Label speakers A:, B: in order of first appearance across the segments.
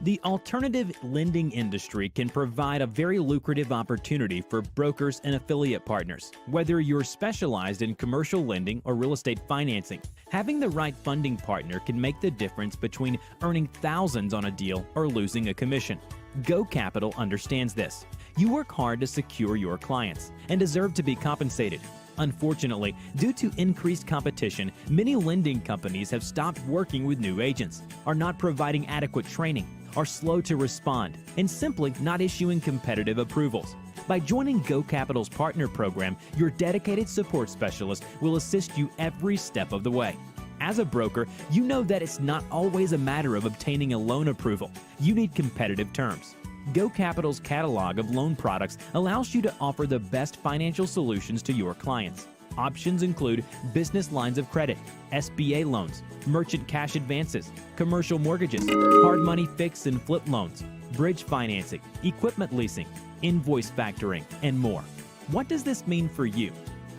A: The alternative lending industry can provide a very lucrative opportunity for brokers and affiliate partners. Whether you're specialized in commercial lending or real estate financing, having the right funding partner can make the difference between earning thousands on a deal or losing a commission. Go Capital understands this. You work hard to secure your clients and deserve to be compensated. Unfortunately, due to increased competition, many lending companies have stopped working with new agents, are not providing adequate training, are slow to respond, and simply not issuing competitive approvals. By joining Go Capital's partner program, your dedicated support specialist will assist you every step of the way. As a broker, you know that it's not always a matter of obtaining a loan approval. You need competitive terms. Go Capital's catalog of loan products allows you to offer the best financial solutions to your clients. Options include business lines of credit, SBA loans, merchant cash advances, commercial mortgages, hard money fix and flip loans, bridge financing, equipment leasing, invoice factoring, and more. What does this mean for you?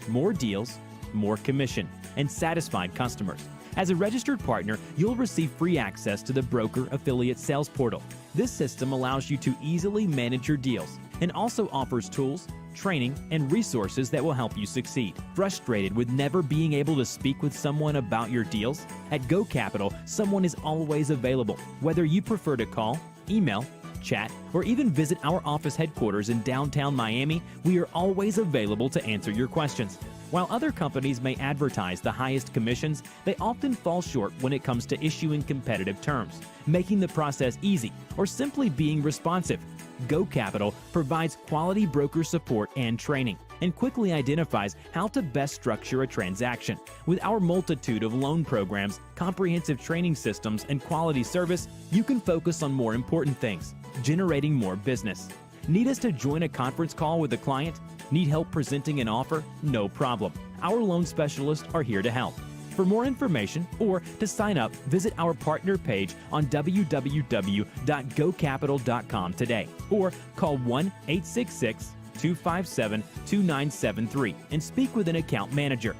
A: More deals, more commission, and satisfied customers. As a registered partner, you'll receive free access to the Broker Affiliate Sales Portal. This system allows you to easily manage your deals and also offers tools, training, and resources that will help you succeed. Frustrated with never being able to speak with someone about your deals? At Go Capital, someone is always available. Whether you prefer to call, email, chat, or even visit our office headquarters in downtown Miami, we are always available to answer your questions. While other companies may advertise the highest commissions, they often fall short when it comes to issuing competitive terms, making the process easy, or simply being responsive. Go Capital provides quality broker support and training, and quickly identifies how to best structure a transaction. With our multitude of loan programs, comprehensive training systems, and quality service, you can focus on more important things, generating more business. Need us to join a conference call with a client? Need help presenting an offer? No problem. Our loan specialists are here to help. For more information or to sign up, visit our partner page on www.gocapital.com today or call 1-866-257-2973 and speak with an account manager.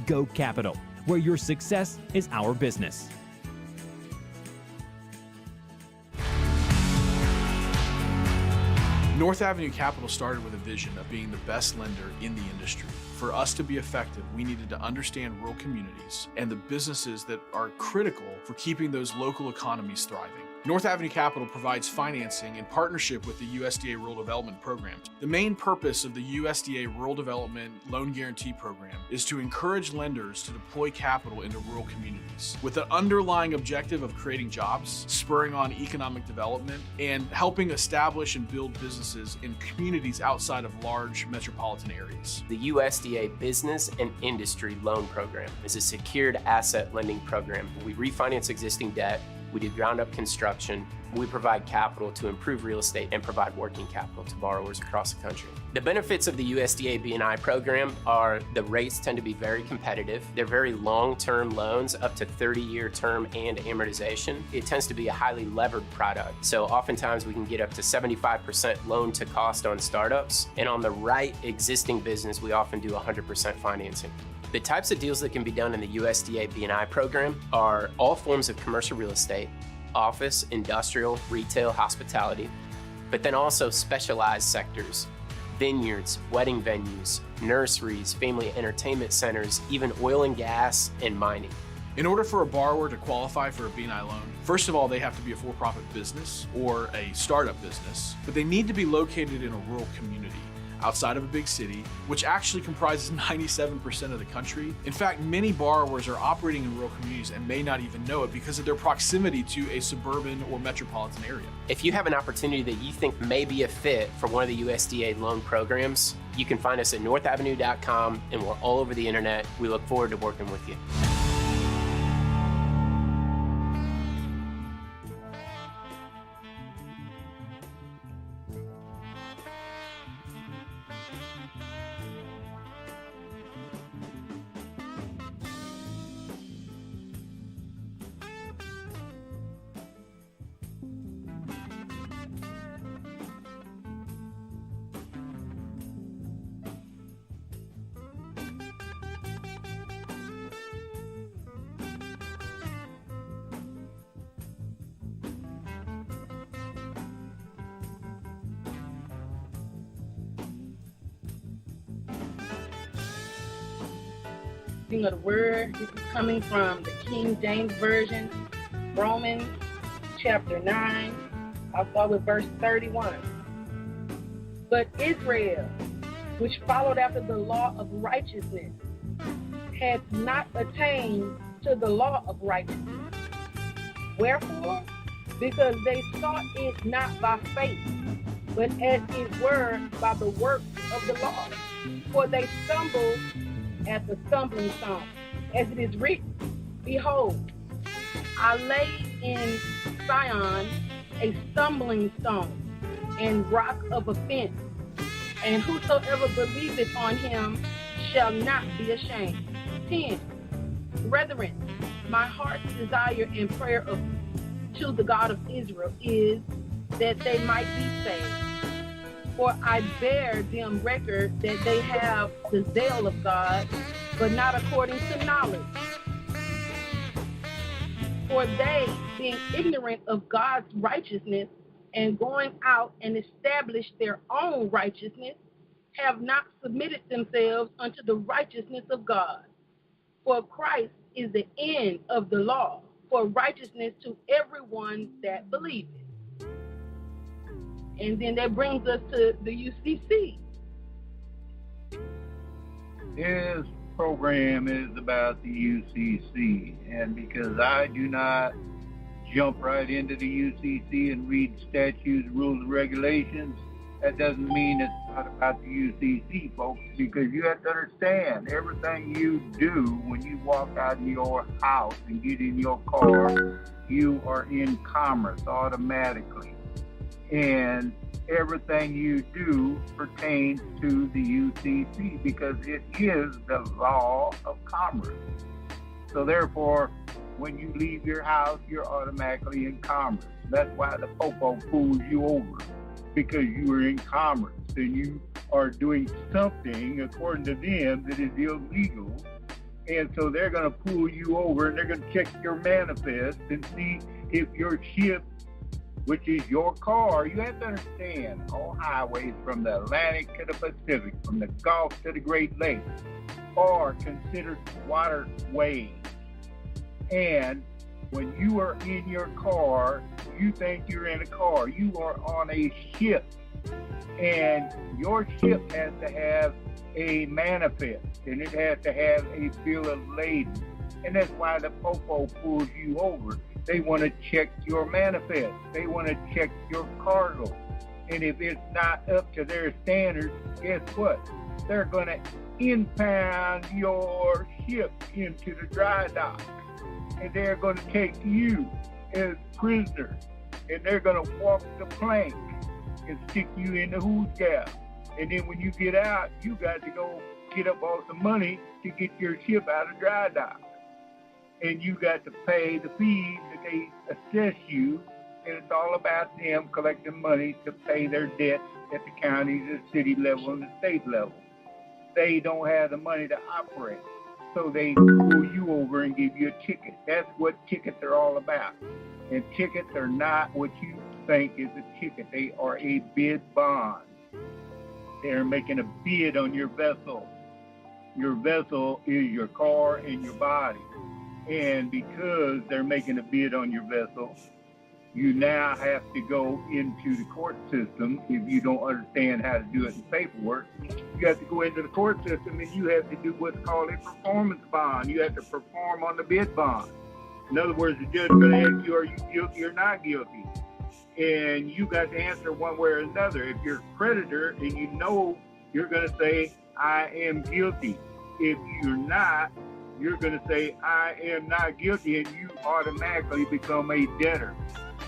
A: Go Capital, where your success is our business.
B: North Avenue Capital started with a vision of being the best lender in the industry. For us to be effective, we needed to understand rural communities and the businesses that are critical for keeping those local economies thriving. North Avenue Capital provides financing in partnership with the USDA Rural Development Program. The main purpose of the USDA Rural Development Loan Guarantee Program is to encourage lenders to deploy capital into rural communities with the underlying objective of creating jobs, spurring on economic development, and helping establish and build businesses in communities outside of large metropolitan areas.
C: The USDA Business and Industry Loan Program is a secured asset lending program. We refinance existing debt, we do ground-up construction, we provide capital to improve real estate and provide working capital to borrowers across the country. The benefits of the USDA B&I program are the rates tend to be very competitive. They're very long-term loans, up to 30-year term and amortization. It tends to be a highly levered product, so oftentimes we can get up to 75% loan to cost on startups, and on the right existing business, we often do 100% financing. The types of deals that can be done in the USDA B&I program are all forms of commercial real estate, office, industrial, retail, hospitality, but then also specialized sectors, vineyards, wedding venues, nurseries, family entertainment centers, even oil and gas and mining.
B: In order for a borrower to qualify for a B&I loan, first of all, they have to be a for-profit business or a startup business, but they need to be located in a rural community outside of a big city, which actually comprises 97% of the country. In fact, many borrowers are operating in rural communities and may not even know it because of their proximity to a suburban or metropolitan area.
C: If you have an opportunity that you think may be a fit for one of the USDA loan programs, you can find us at northavenue.com, and we're all over the internet. We look forward to working with you.
D: reading of the word. This is coming from the King James Version, Romans chapter 9. I'll start with verse 31. But Israel, which followed after the law of righteousness, had not attained to the law of righteousness. Wherefore? Because they sought it not by faith, but as it were by the works of the law. For they stumbled at the stumbling stone. As it is written, Behold, I lay in Zion a stumbling stone and rock of offense, and whosoever believeth on him shall not be ashamed. 10. Brethren, my heart's desire and prayer to the God of Israel is that they might be saved. For I bear them record that they have the zeal of God, but not according to knowledge. For they, being ignorant of God's righteousness, and going out and established their own righteousness, have not submitted themselves unto the righteousness of God. For Christ is the end of the law, for righteousness to everyone that believeth. And then that brings us to the UCC.
E: This program is about the UCC, and because I do not jump right into the UCC and read statutes, rules, and regulations, that doesn't mean it's not about the UCC, folks, because you have to understand everything you do when you walk out of your house and get in your car, you are in commerce automatically. And everything you do pertains to the UCC because it is the law of commerce. So therefore, when you leave your house, you're automatically in commerce. That's why the popo pulls you over, because you are in commerce and you are doing something, according to them, that is illegal. And so they're going to pull you over and they're going to check your manifest and see if your ship, which is your car, you have to understand, all highways from the Atlantic to the Pacific, from the Gulf to the Great Lakes, are considered waterways. And when you are in your car, you think you're in a car. You are on a ship. And your ship has to have a manifest, and it has to have a bill of lading. And that's why the popo pulls you over. They want to check your manifest. They want to check your cargo. And if it's not up to their standards, guess what? They're going to impound your ship into the dry dock. And they're going to take you as prisoner. And they're going to walk the plank and stick you in the hood gap. And then when you get out, you got to go get up all the money to get your ship out of dry dock. And you got to pay the fees that they assess you. And it's all about them collecting money to pay their debt at the county, the city level, and the state level. They don't have the money to operate. So they pull you over and give you a ticket. That's what tickets are all about. And tickets are not what you think is a ticket. They are a bid bond. They're making a bid on your vessel. Your vessel is your car and your body. And because they're making a bid on your vessel, you now have to go into the court system. If you don't understand how to do it in paperwork, you have to go into the court system and you have to do what's called a performance bond. You have to perform on the bid bond. In other words, the judge is going to ask you, are you guilty or not guilty? And you got to answer one way or another. If you're a creditor and you know, you're going to say, I am guilty. If you're not, you're going to say, I am not guilty, and you automatically become a debtor.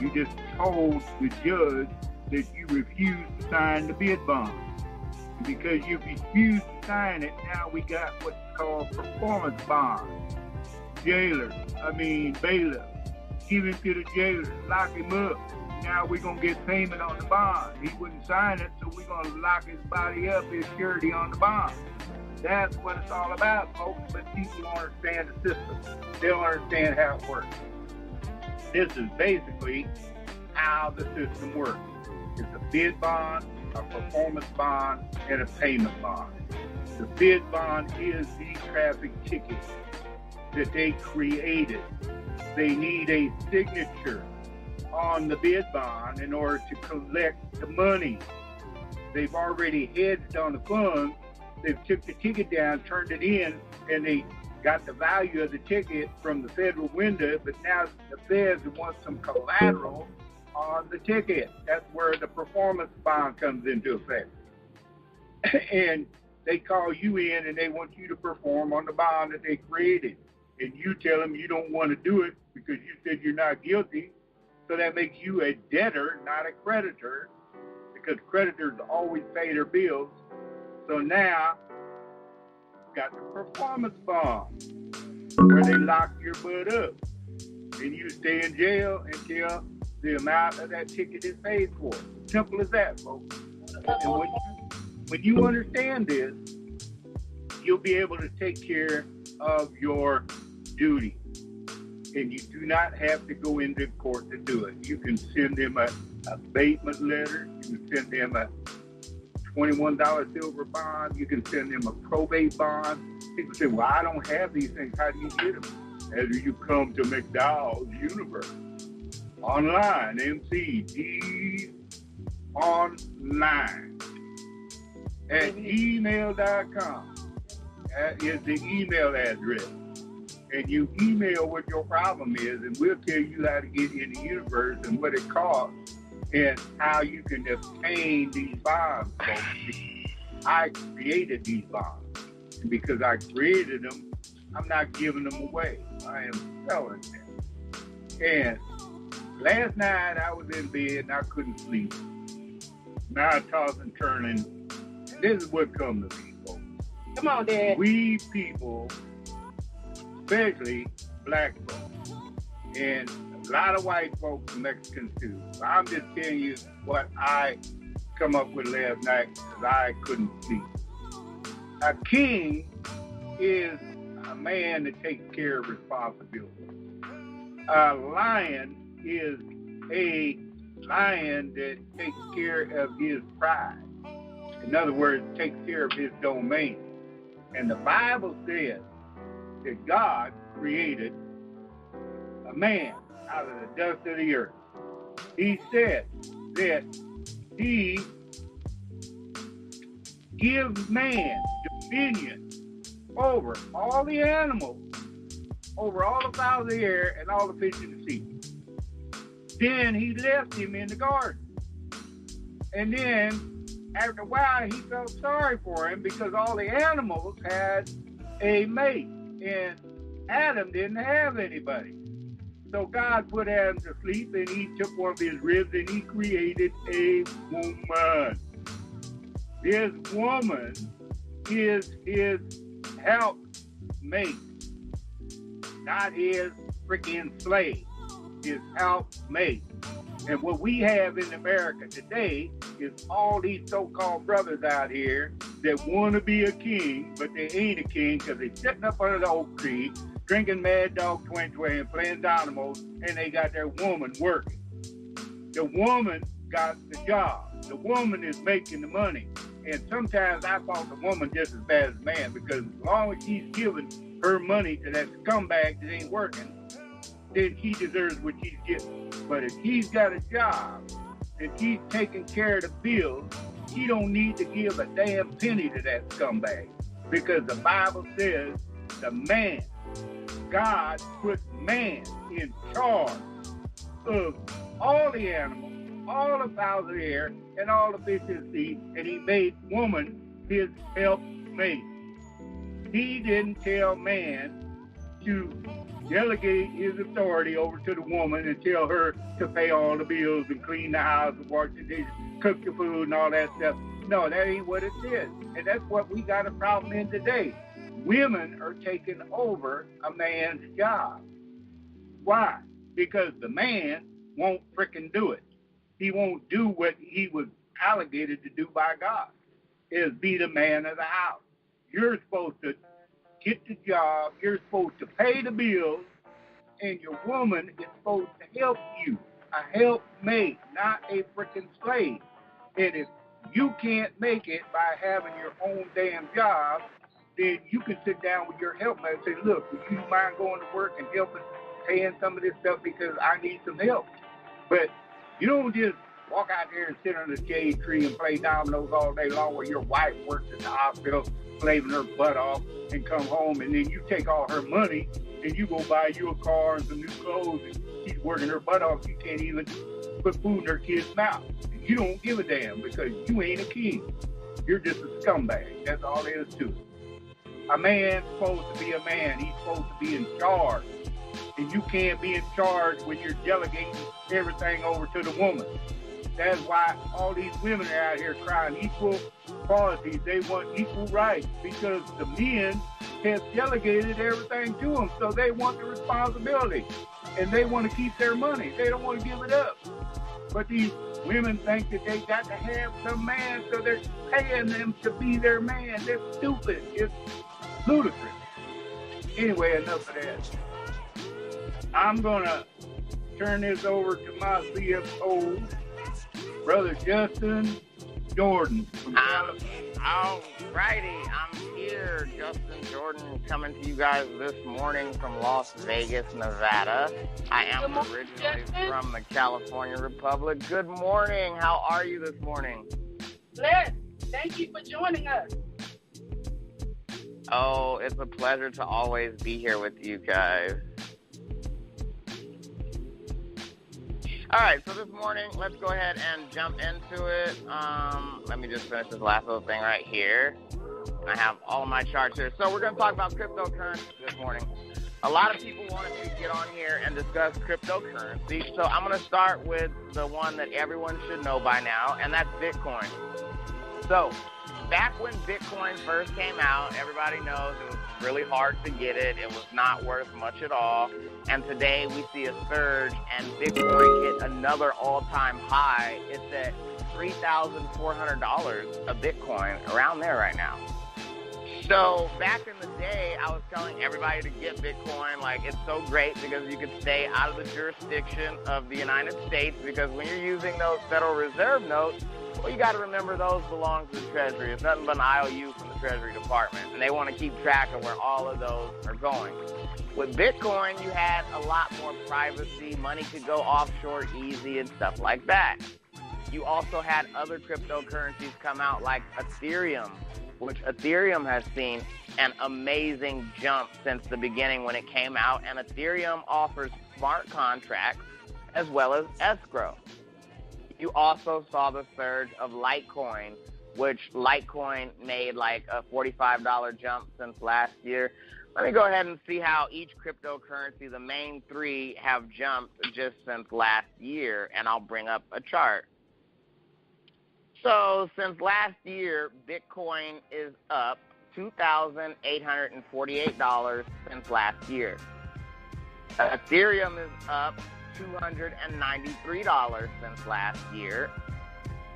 E: You just told the judge that you refused to sign the bid bond. Because you refused to sign it, now we got what's called performance bond. Bailiff, give him to the jailer, lock him up. Now we're going to get payment on the bond. He wouldn't sign it, so we're going to lock his body up, his surety on the bond. That's what it's all about, folks, but people don't understand the system. They don't understand how it works. This is basically how the system works. It's a bid bond, a performance bond, and a payment bond. The bid bond is the traffic ticket that they created. They need a signature on the bid bond in order to collect the money. They've already hedged on the funds. They've took the ticket down, turned it in, and they got the value of the ticket from the federal window, but now the feds want some collateral on the ticket. That's where the performance bond comes into effect. And they call you in and they want you to perform on the bond that they created. And you tell them you don't want to do it because you said you're not guilty. So that makes you a debtor, not a creditor, because creditors always pay their bills. So now, got the performance bond where they lock your butt up. And you stay in jail until the amount of that ticket is paid for. Simple as that, folks. And when you understand this, you'll be able to take care of your duty. And you do not have to go into court to do it. You can send them an abatement letter. You can send them a $21 silver bond. You can send them a probate bond. People say, well, I don't have these things. How do you get them? As you come to McDowell's Universe. Online, MCD online at gmail.com. That is the email address. And you email what your problem is, and we'll tell you how to get in the universe and what it costs and how you can obtain these bonds. I created these bonds. And because I created them, I'm not giving them away. I am selling them. And last night I was in bed and I couldn't sleep. Now I toss and turning. And this is what comes to me, folks.
D: Come on, Dad.
E: We people, especially black folks, and a lot of white folks and Mexicans too. I'm just telling you what I come up with last night because I couldn't sleep. A king is a man that takes care of responsibility. A lion is a lion that takes care of his pride. In other words, takes care of his domain. And the Bible says that God created a man out of the dust of the earth. He said that he gives man dominion over all the animals, over all the fowls of the air, and all the fish in the sea. Then he left him in the garden. And then, after a while, he felt sorry for him because all the animals had a mate. And Adam didn't have anybody. So God put Adam to sleep, and he took one of his ribs, and he created a woman. This woman is his helpmate, not his freaking slave, his helpmate. And what we have in America today is all these so-called brothers out here that want to be a king, but they ain't a king because they're sitting up under the oak tree, drinking Mad Dog 2020 and playing dynamos, and they got their woman working. The woman got the job. The woman is making the money. And sometimes I thought the woman just as bad as the man, because as long as she's giving her money to that scumbag that ain't working, then he deserves what she's getting. But if he's got a job and he's taking care of the bills, he don't need to give a damn penny to that scumbag. Because the Bible says the man, God put man in charge of all the animals, all the fowls of the air, and all the fish of the sea, and he made woman his helpmate. He didn't tell man to delegate his authority over to the woman and tell her to pay all the bills and clean the house and wash the dishes, cook the food and all that stuff. No, that ain't what it is. And that's what we got a problem in today. Women are taking over a man's job. Why? Because the man won't frickin' do it. He won't do what he was obligated to do by God, is be the man of the house. You're supposed to get the job, you're supposed to pay the bills, and your woman is supposed to help you. A helpmate, not a freaking slave. And if you can't make it by having your own damn job, then you can sit down with your helpmate and say, look, would you mind going to work and helping, paying some of this stuff because I need some help? But you don't just walk out there and sit under the shade tree and play dominoes all day long while your wife works at the hospital, slaving her butt off, and come home, and then you take all her money and you go buy you a car and some new clothes, and she's working her butt off. You can't even put food in her kid's mouth. You don't give a damn because you ain't a king. You're just a scumbag. That's all there is to it. A man's supposed to be a man. He's supposed to be in charge. And you can't be in charge when you're delegating everything over to the woman. That's why all these women are out here crying equal qualities. They want equal rights because the men have delegated everything to them. So they want the responsibility and they want to keep their money. They don't want to give it up. But these women think that they got to have some man, so they're paying them to be their man. They're stupid. It's ludicrous. Anyway, enough of that. I'm going to turn this over to my CFO, Brother Justin Jordan.
F: All righty, I'm here, Justin Jordan, coming to you guys this morning from Las Vegas, Nevada. I am originally from the California Republic. Good morning. How are you this morning?
D: Blessed. Thank you for joining us.
F: Oh, it's a pleasure to always be here with you guys. All right, so this morning, let's go ahead and jump into it. Let me just finish this last little thing right here. I have all of my charts here. So we're going to talk about cryptocurrency this morning. A lot of people wanted to get on here and discuss cryptocurrency. So I'm going to start with the one that everyone should know by now, and that's Bitcoin. So back when Bitcoin first came out, everybody knows it was really hard to get it. It was not worth much at all. And today we see a surge, and Bitcoin hit another all-time high. It's at $3,400 a Bitcoin, around there right now. So back in the day, I was telling everybody to get Bitcoin. Like, it's so great because you can stay out of the jurisdiction of the United States, because when you're using those Federal Reserve notes, well, you got to remember those belong to the Treasury. It's nothing but an IOU from the Treasury Department, and they want to keep track of where all of those are going. With Bitcoin, you had a lot more privacy. Money could go offshore easy and stuff like that. You also had other cryptocurrencies come out like Ethereum, which Ethereum has seen an amazing jump since the beginning when it came out, and Ethereum offers smart contracts as well as escrow. You also saw the surge of Litecoin, which Litecoin made like a $45 jump since last year. Let me go ahead and see how each cryptocurrency, the main three, have jumped just since last year, and I'll bring up a chart. So since last year, Bitcoin is up $2,848 since last year. Ethereum is up $293 since last year.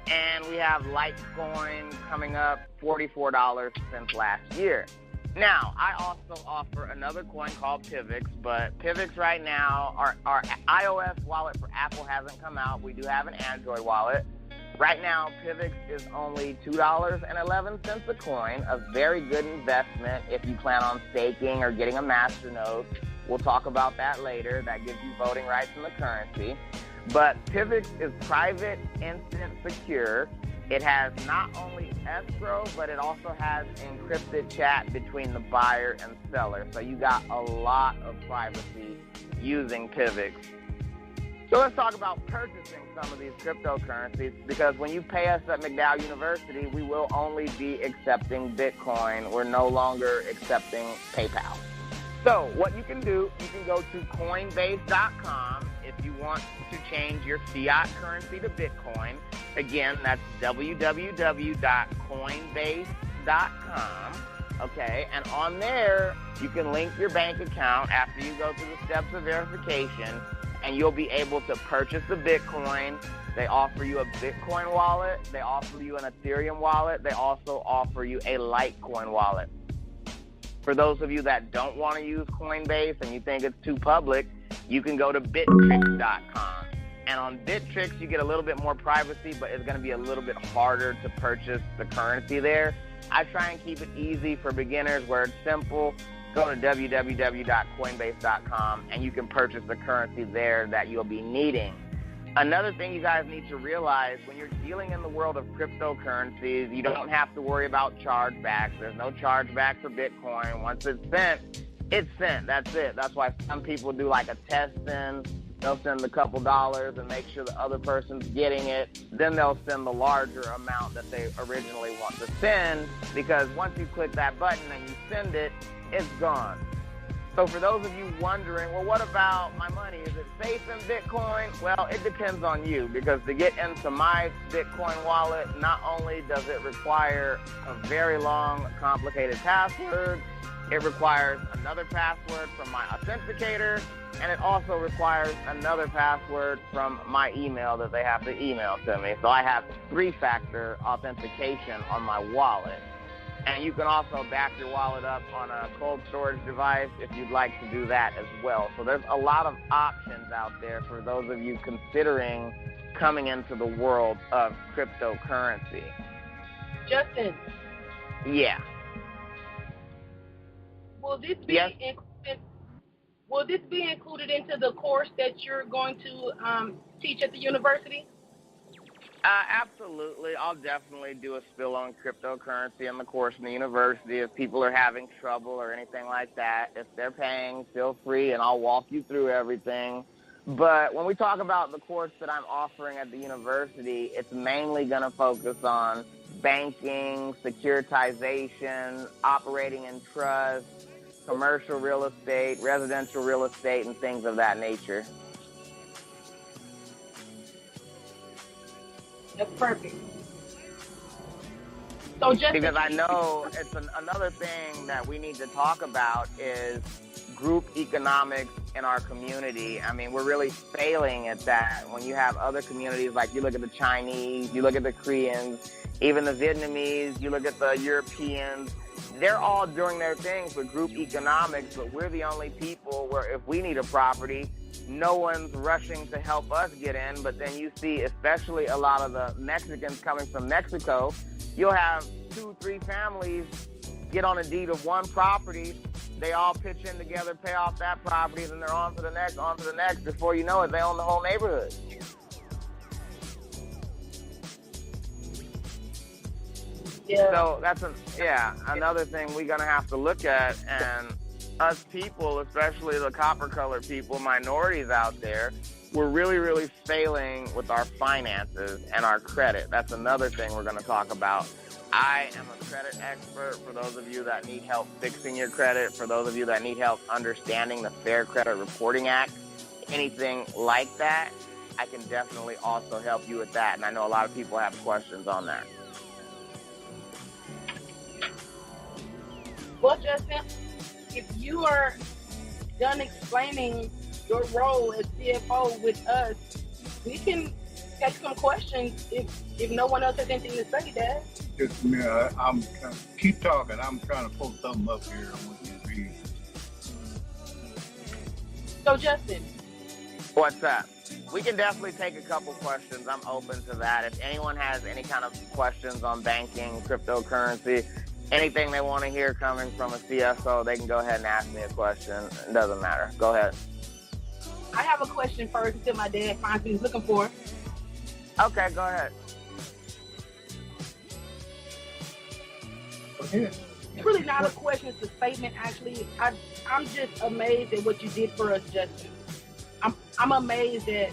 F: And we have Litecoin coming up $44 since last year. Now, I also offer another coin called Pivx, but Pivx right now, our iOS wallet for Apple hasn't come out. We do have an Android wallet. Right now, Pivx is only $2.11 a coin, a very good investment if you plan on staking or getting a masternode. We'll talk about that later. That gives you voting rights in the currency. But Pivx is private, instant, secure. It has not only escrow, but it also has encrypted chat between the buyer and seller. So you got a lot of privacy using Pivx. So let's talk about purchasing some of these cryptocurrencies, because when you pay us at McDowell University, we will only be accepting Bitcoin. We're no longer accepting PayPal. So what you can do, you can go to Coinbase.com if you want to change your fiat currency to Bitcoin. Again, that's www.coinbase.com. Okay, and on there, you can link your bank account after you go through the steps of verification, and you'll be able to purchase the Bitcoin. They offer you a Bitcoin wallet. They offer you an Ethereum wallet. They also offer you a Litecoin wallet. For those of you that don't want to use Coinbase and you think it's too public, you can go to Bittrex.com. And on Bittrex, you get a little bit more privacy, but it's going to be a little bit harder to purchase the currency there. I try and keep it easy for beginners where it's simple. Go to www.coinbase.com and you can purchase the currency there that you'll be needing. Another thing you guys need to realize, when you're dealing in the world of cryptocurrencies, you don't have to worry about chargebacks. There's no chargeback for Bitcoin. Once it's sent, it's sent. That's it. That's why some people do like a test send. They'll send a couple dollars and make sure the other person's getting it. Then they'll send the larger amount that they originally want to send, because once you click that button and you send it, it's gone. So for those of you wondering, well, what about my money? Is it safe in Bitcoin? Well, it depends on you, because to get into my Bitcoin wallet, not only does it require a very long, complicated password, it requires another password from my authenticator, and it also requires another password from my email that they have to email to me. So I have 3-factor authentication on my wallet. And you can also back your wallet up on a cold storage device if you'd like to do that as well. So there's a lot of options out there for those of you considering coming into the world of cryptocurrency.
D: Justin.
F: Yeah.
D: Will this be included? Will this be included into the course that you're going to teach at the university?
F: Absolutely. I'll definitely do a spill on cryptocurrency in the course in the university. If people are having trouble or anything like that, if they're paying, feel free, and I'll walk you through everything. But when we talk about the course that I'm offering at the university, it's mainly going to focus on banking, securitization, operating in trust, commercial real estate, residential real estate, and things of that nature.
D: That's perfect. So just
F: because I know it's another thing that we need to talk about is group economics in our community. I mean, we're really failing at that. When you have other communities, like you look at the Chinese, you look at the Koreans, even the Vietnamese, you look at the Europeans, they're all doing their things with group economics, but we're the only people where if we need a property, no one's rushing to help us get in. But then you see, especially a lot of the Mexicans coming from Mexico, you'll have 2-3 families get on a deed of one property. They all pitch in together, pay off that property, and then they're on to the next, on to the next. Before you know it, they own the whole neighborhood.
D: Yeah.
F: So that's another thing we're going to have to look at. And us people, especially the copper-colored people, minorities out there, we're really, really failing with our finances and our credit. That's another thing we're going to talk about. I am a credit expert for those of you that need help fixing your credit, for those of you that need help understanding the Fair Credit Reporting Act, anything like that. I can definitely also help you with that. And I know a lot of people have questions on that.
D: Well, Justin, if you are done explaining your role as CFO with us, we can take some questions if no one else has anything to say, Dad.
E: Just a minute, I'm keep talking. I'm trying to pull something up here. I want you to read.
D: So, Justin.
F: What's that? We can definitely take a couple questions. I'm open to that. If anyone has any kind of questions on banking, cryptocurrency, anything they want to hear coming from a CFO, they can go ahead and ask me a question. It doesn't matter. Go ahead.
D: I have a question first until my dad finds what he's looking for.
F: Okay, go ahead.
D: It's really not a question, it's a statement, actually. I'm just amazed at what you did for us, Justin. I'm amazed at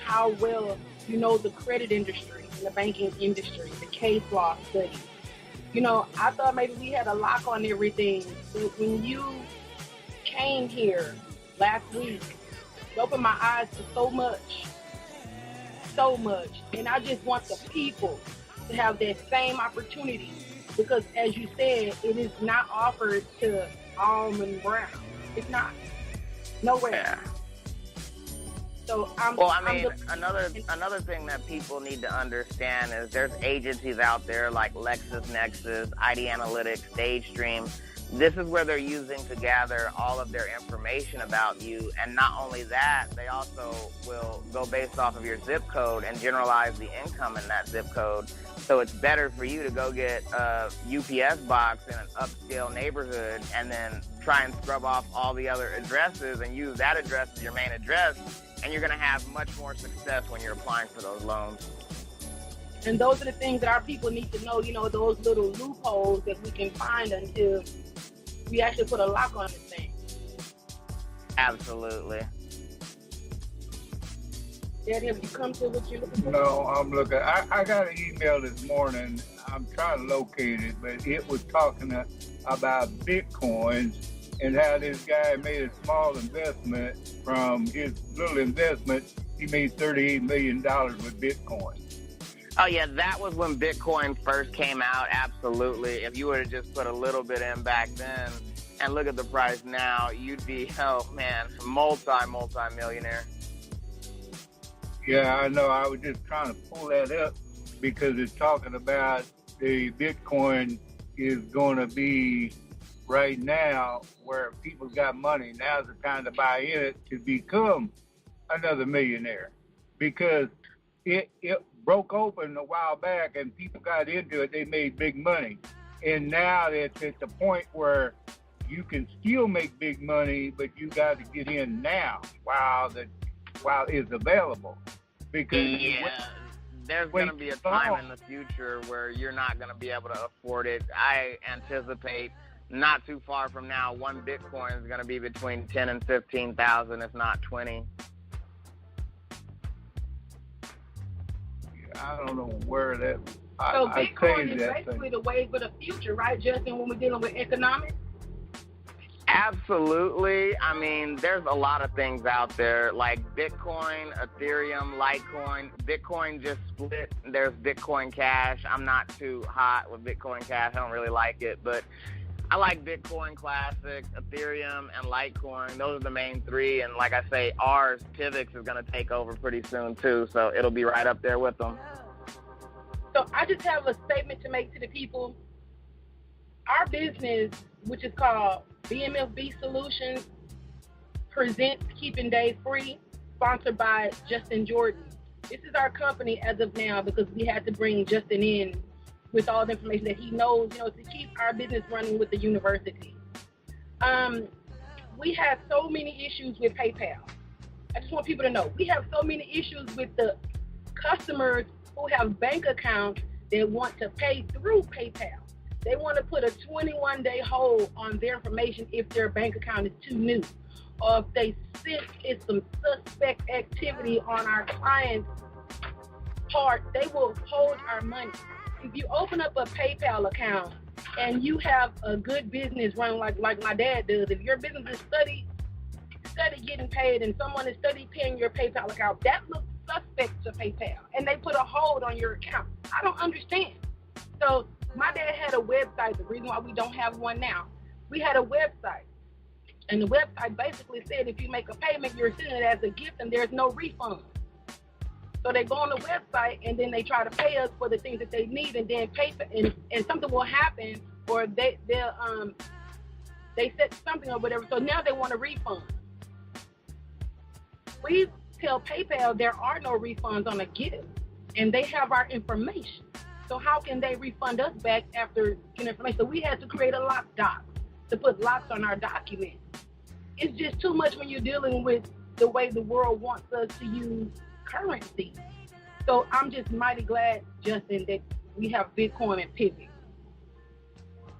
D: how well you know the credit industry and the banking industry, the case law study. You know, I thought maybe we had a lock on everything, but when you came here last week, you opened my eyes to so much. And I just want the people to have that same opportunity, because as you said, it is not offered to Almond Brown. It's not. Nowhere.
F: Yeah.
D: So
F: another thing that people need to understand is there's agencies out there like LexisNexis, ID Analytics, StageStream. This is where they're using to gather all of their information about you. And not only that, they also will go based off of your zip code and generalize the income in that zip code. So it's better for you to go get a UPS box in an upscale neighborhood and then try and scrub off all the other addresses and use that address as your main address. And you're going to have much more success when you're applying for those loans.
D: And those are the things that our people need to know, those little loopholes that we can find until we actually put a lock on this thing.
F: Absolutely.
D: Daddy, have you come to what you're looking for?
E: No, I'm looking. I got an email this morning. I'm trying to locate it, but it was talking about Bitcoins and how this guy made a small investment. From his little investment, he made $38 million with Bitcoin.
F: Oh, yeah, that was when Bitcoin first came out, absolutely. If you were to just put a little bit in back then and look at the price now, you'd be, multi-millionaire.
E: Yeah, I know. I was just trying to pull that up because it's talking about the Bitcoin is going to be right now where people got money. Now's the time to buy in it to become another millionaire because it broke open a while back and people got into it. They made big money. And now it's at the point where you can still make big money, but you got to get in now while it's available. Because
F: there's going to be a time in the future where you're not going to be able to afford it. I anticipate not too far from now, one Bitcoin is going to be between 10 and 15,000, if not 20.
E: I don't know where that.
D: So Bitcoin is basically the wave of the future, right, Justin? When we're dealing with economics.
F: Absolutely. I mean, there's a lot of things out there like Bitcoin, Ethereum, Litecoin. Bitcoin just split. There's Bitcoin Cash. I'm not too hot with Bitcoin Cash. I don't really like it, but I like Bitcoin Classic, Ethereum, and Litecoin. Those are the main three. And like I say, ours, Pivx, is going to take over pretty soon too. So it'll be right up there with them.
D: So I just have a statement to make to the people. Our business, which is called BMFB Solutions, presents Keeping Dave Free, sponsored by Justin Jordan. This is our company as of now because we had to bring Justin in with all the information that he knows, to keep our business running with the university. We have so many issues with PayPal. I just want people to know, we have so many issues with the customers who have bank accounts that want to pay through PayPal. They want to put a 21-day hold on their information if their bank account is too new, or if they sense some suspect activity on our client's part, they will hold our money. If you open up a PayPal account and you have a good business running like my dad does, if your business is study getting paid and someone is study paying your PayPal account, that looks suspect to PayPal, and they put a hold on your account. I don't understand. So my dad had a website. The reason why we don't have one now, we had a website, and the website basically said if you make a payment, you're sending it as a gift, and there's no refund. So they go on the website, and then they try to pay us for the things that they need, and then pay for, and something will happen, or they set something or whatever. So now they want a refund. We tell PayPal there are no refunds on a gift, and they have our information. So how can they refund us back after getting information? So we had to create a lock doc to put locks on our documents. It's just too much when you're dealing with the way the world wants us to use currency. So I'm just mighty glad, Justin, that we have Bitcoin and Pivx.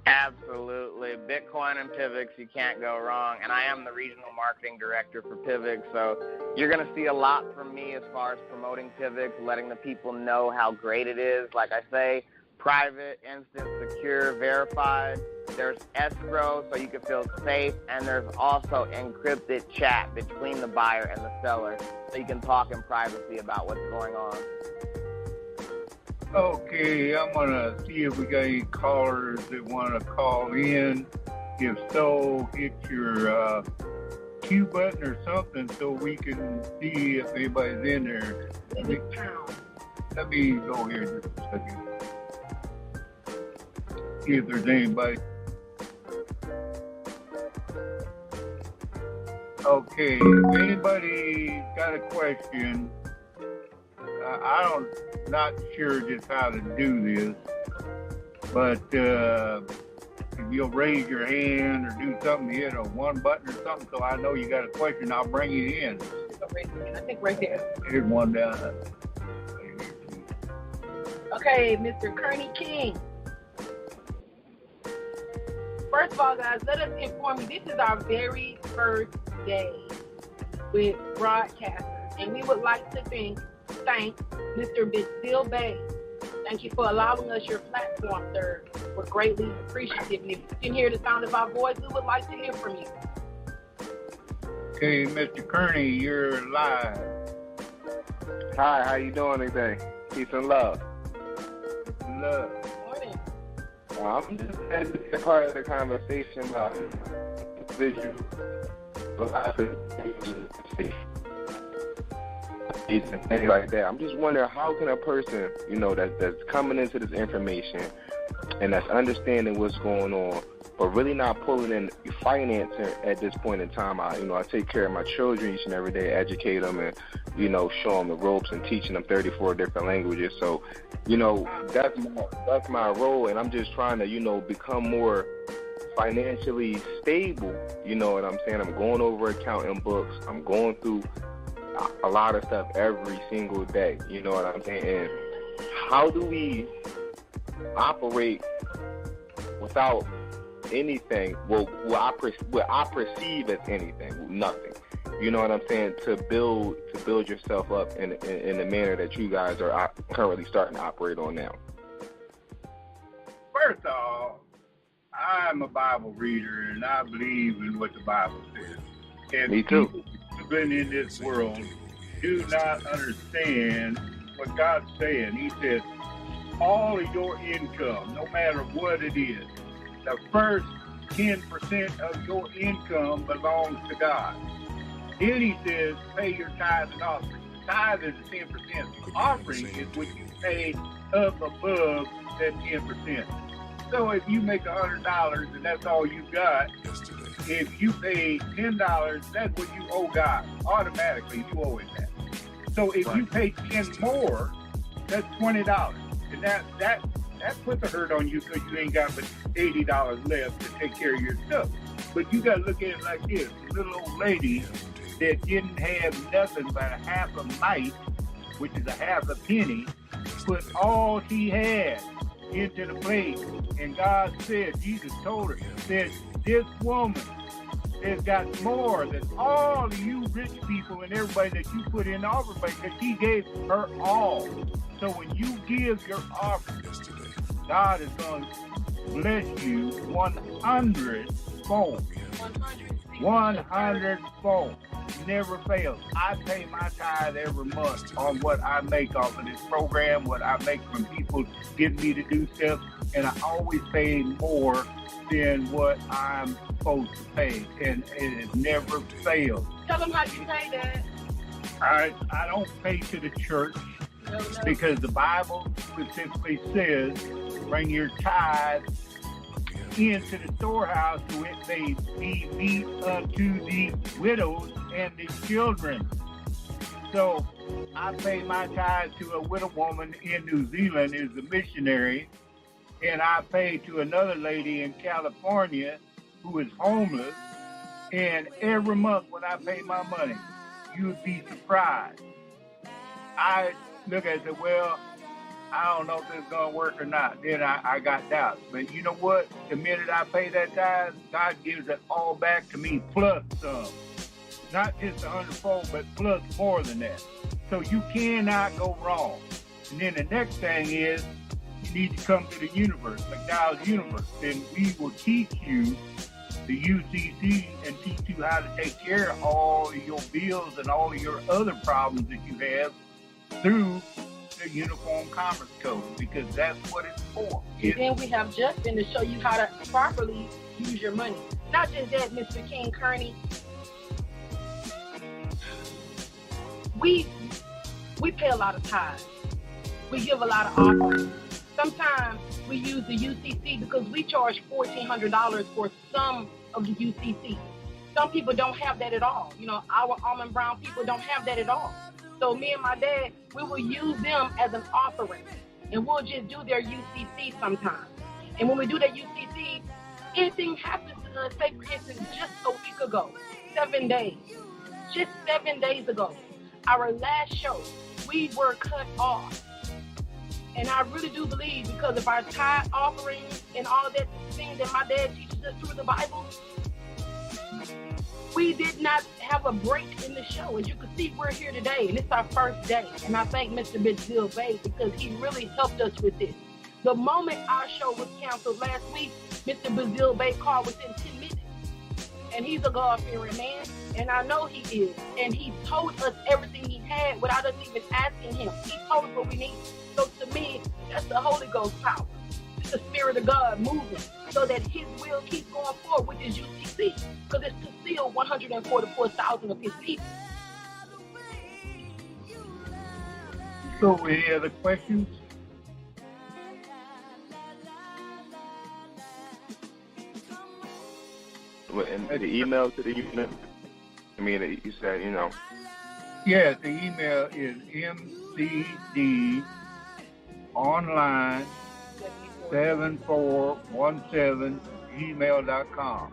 F: Absolutely. Bitcoin and Pivx, you can't go wrong. And I am the regional marketing director for Pivx, so you're going to see a lot from me as far as promoting Pivx, letting the people know how great it is. Like I say, private, instant, secure, verified. There's escrow, so you can feel safe. And there's also encrypted chat between the buyer and the seller, so you can talk in privacy about what's going on.
E: Okay, I'm going to see if we got any callers that want to call in. If so, hit your Q button or something so we can see if anybody's in there. Let me go here just a second. See if there's anybody. Okay, if anybody got a question, not sure just how to do this, but if you'll raise your hand or do something, hit a one button or something, so I know you got a question, I'll bring you in.
D: I think right there.
E: Here's one down.
D: Okay, Mr. Kearney King. First of all, guys, let us inform you, this is our very first day with broadcasters, and we would like to thank Mr. Bill Bay. Thank you for allowing us your platform, sir. We're greatly appreciative. And if you can hear the sound of our voice, we would like to hear from you.
E: Okay, Mr. Kearney, you're live.
G: Hi, how you doing today? Peace and love.
E: Love.
D: Morning.
G: I'm just glad to be a part of the conversation about visual and things like that. I'm just wondering, how can a person, that's coming into this information and that's understanding what's going on, but really not pulling in financing at this point in time. I take care of my children each and every day, educate them, and show them the ropes and teaching them 34 different languages. So, that's my role, and I'm just trying to become more financially stable. You know what I'm saying? I'm going over accounting books. I'm going through a lot of stuff every single day. You know what I'm saying? And how do we operate without anything? What I perceive as anything, nothing. You know what I'm saying? To build yourself up in the manner that you guys are currently starting to operate on now.
E: First off, I'm a Bible reader, and I believe in what the Bible says. And
G: me too.
E: People living in this world do not understand what God's saying. He says, all of your income, no matter what it is, the first 10% of your income belongs to God. Then he says, pay your tithe and offering. Tithe is the 10%. The offering is what you pay up above that 10%. So if you make $100 and that's all you got, if you pay $10, that's what you owe God. Automatically, you owe him that. So if you pay 10 more, that's $20. And that puts a hurt on you because you ain't got but $80 left to take care of your stuff. But you got to look at it like this. The little old lady that didn't have nothing but a half a mite, which is a half a penny, put all she had into the plate. And God said, Jesus told her, said, this woman has got more than all of you rich people and everybody that you put in the offering plate, because he gave her all. So when you give your offering, God is going to bless you 100-fold. 100-fold. Never fails. I pay my tithe every month on what I make off of this program, what I make from people getting me to do stuff, and I always pay more than what I'm supposed to pay, and it never fails.
D: Tell them how you pay that.
E: I don't pay to the church because the Bible specifically says, bring your tithe into the storehouse so it may be meat unto the widows and the children. So I pay my tithe to a widow woman in New Zealand who's a missionary, and I pay to another lady in California who is homeless. And every month when I pay my money, you would be surprised. I look at it and say, well, I don't know if it's going to work or not. Then I got doubts. But you know what? The minute I pay that tithe, God gives it all back to me plus some. Not just 100-fold, but plus more than that. So you cannot go wrong. And then the next thing is, you need to come to the universe, McDowell's Universe. Then we will teach you the UCC and teach you how to take care of all of your bills and all of your other problems that you have through the Uniform Commerce Code, because that's what it's for.
D: And then we have Justin to show you how to properly use your money. Not just that, Mr. King Kearney. We pay a lot of tithes. We give a lot of offerings. Sometimes we use the UCC because we charge $1,400 for some of the UCC. Some people don't have that at all. You know, our almond brown people don't have that at all. So me and my dad, we will use them as an offering, and we'll just do their UCC sometimes. And when we do their UCC, anything happens to us, say for instance, just a week ago, 7 days, just 7 days ago, our last show, we were cut off. And I really do believe because of our tithe offerings and all that thing that my dad teaches us through the Bible, we did not have a break in the show. As you can see, we're here today, and it's our first day. And I thank Mr. Bill Bay because he really helped us with this. The moment our show was canceled last week, Mr. Bazil Bay called within 10 minutes. And he's a God-fearing man, and I know he is. And he told us everything he had without us even asking him. He told us what we need. So to me, that's the Holy Ghost power. It's the Spirit of God moving so that his will keeps going forward, which is UCC. Because it's to seal 144,000 of his people.
E: So any other questions?
G: And the email to the unit, I mean, you said, you know.
E: Yes, the email is mcdonline7417gmail.com.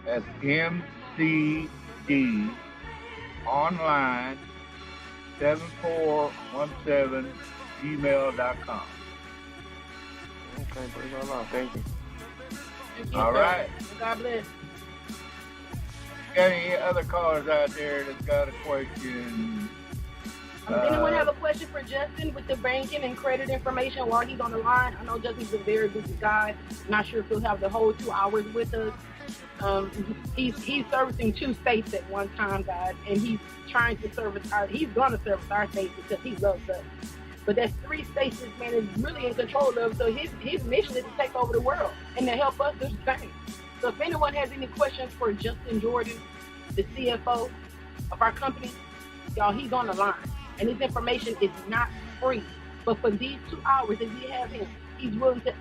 E: That's mcdonline7417gmail.com.
G: Okay, praise Allah. Thank you.
E: All right.
D: God bless.
E: Got any other callers out there that's got a question?
D: Does anyone have a question for Justin with the banking and credit information while he's on the line? I know Justin's a very busy guy. Not sure if he'll have the whole 2 hours with us. He's servicing 2 states at one time, guys, and he's trying to service he's going to service our states because he loves us. But that's 3 states this man is really in control of. So his mission is to take over the world and to help us do the same. So if anyone has any questions for Justin Jordan, the CFO of our company, y'all, he's on the line. And his information is not free. But for these 2 hours that we have him, he's willing to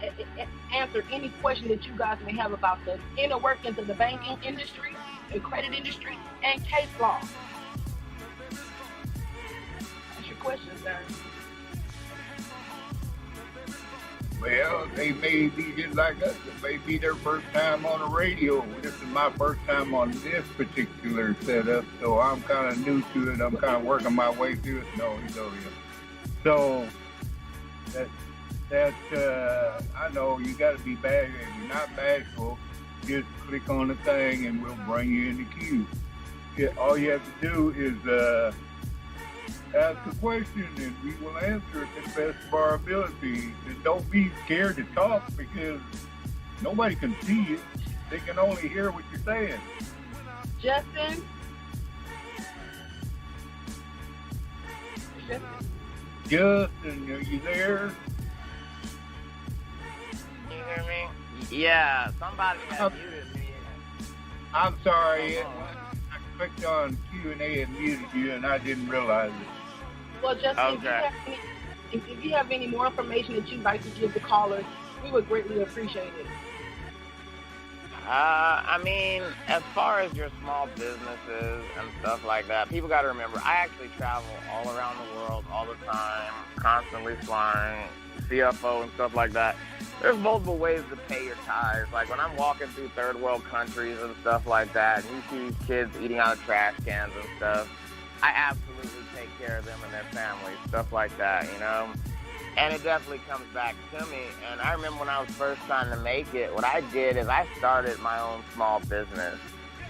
D: answer any question that you guys may have about the inner workings of the banking industry, the credit industry, and case law. That's your question, sir.
E: Well, they may be just like us. It may be their first time on the radio. This is my first time on this particular setup, so I'm kind of new to it. I'm kind of working my way through it. No, he's over here. So, I know you got to be bashful. If you're not bashful, just click on the thing and we'll bring you in the queue. All you have to do is ask a question and we will answer it to the best of our ability. And don't be scared to talk because nobody can see you. They can only hear what you're saying.
D: Justin?
E: Justin, are you there?
F: Can you hear me? Yeah, somebody has muted me.
E: I'm sorry. I clicked on Q&A and muted you and I didn't realize it.
D: Well, Justin,
F: okay.
D: if you have any more information that you'd like to give the callers, we would greatly appreciate it.
F: I mean, as far as your small businesses and stuff like that, people got to remember, I actually travel all around the world all the time, constantly flying, CFO and stuff like that. There's multiple ways to pay your tithes. Like when I'm walking through third world countries and stuff like that, and you see these kids eating out of trash cans and stuff, I absolutely take care of them and their families, stuff like that, you know? And it definitely comes back to me. And I remember when I was first trying to make it, what I did is I started my own small business.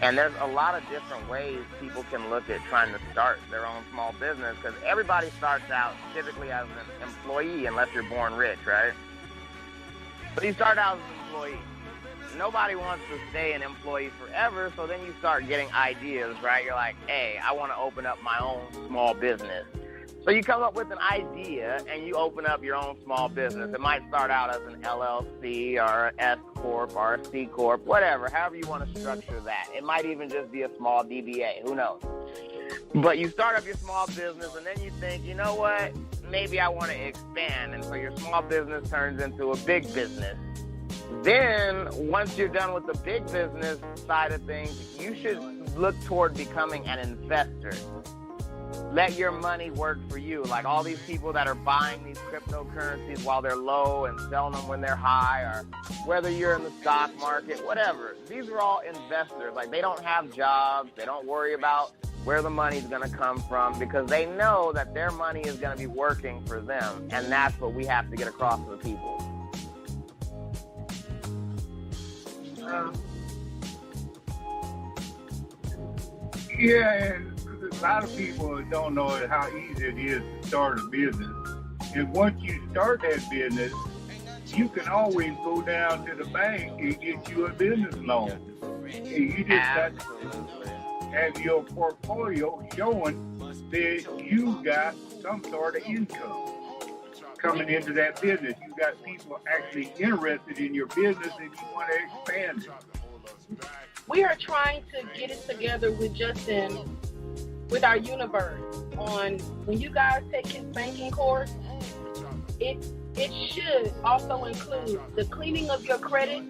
F: And there's a lot of different ways people can look at trying to start their own small business because everybody starts out typically as an employee unless you're born rich, right? But you start out as an employee. Nobody wants to stay an employee forever, so then you start getting ideas, right? You're like, hey, I want to open up my own small business. So you come up with an idea and you open up your own small business. It might start out as an LLC or an S Corp or a C Corp, whatever, however you want to structure that. It might even just be a small DBA, who knows? But you start up your small business and then you think, you know what, maybe I want to expand. And so your small business turns into a big business. Then, once you're done with the big business side of things, you should look toward becoming an investor. Let your money work for you. Like all these people that are buying these cryptocurrencies while they're low and selling them when they're high, or whether you're in the stock market, whatever. These are all investors. Like they don't have jobs. They don't worry about where the money's going to come from because they know that their money is going to be working for them. And that's what we have to get across to the people.
E: Yeah, and a lot of people don't know how easy it is to start a business. And once you start that business, you can always go down to the bank and get you a business loan. And you just got to have your portfolio showing that you got some sort of income coming into that business. You got people actually interested in your business and you want to expand it.
D: We are trying to get it together with Justin, with our universe, on when you guys take his banking course, it should also include the cleaning of your credit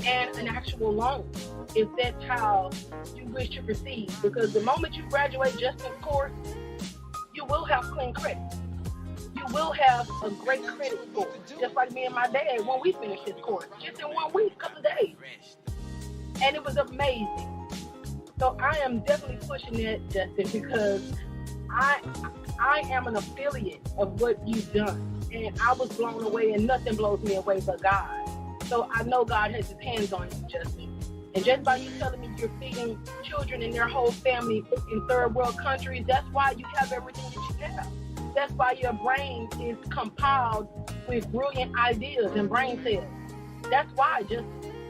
D: and an actual loan, if that's how you wish to proceed. Because the moment you graduate Justin's course, you will have clean credit. You will have a great credit score, just like me and my dad when we finished his course, just in 1 week, couple of days. And it was amazing. So I am definitely pushing that, Justin, because I am an affiliate of what you've done. And I was blown away, and nothing blows me away but God. So I know God has his hands on you, Justin. And just by you telling me you're feeding children and their whole family in third world countries, that's why you have everything that you have. That's why your brain is compiled with brilliant ideas and brain cells. That's why, just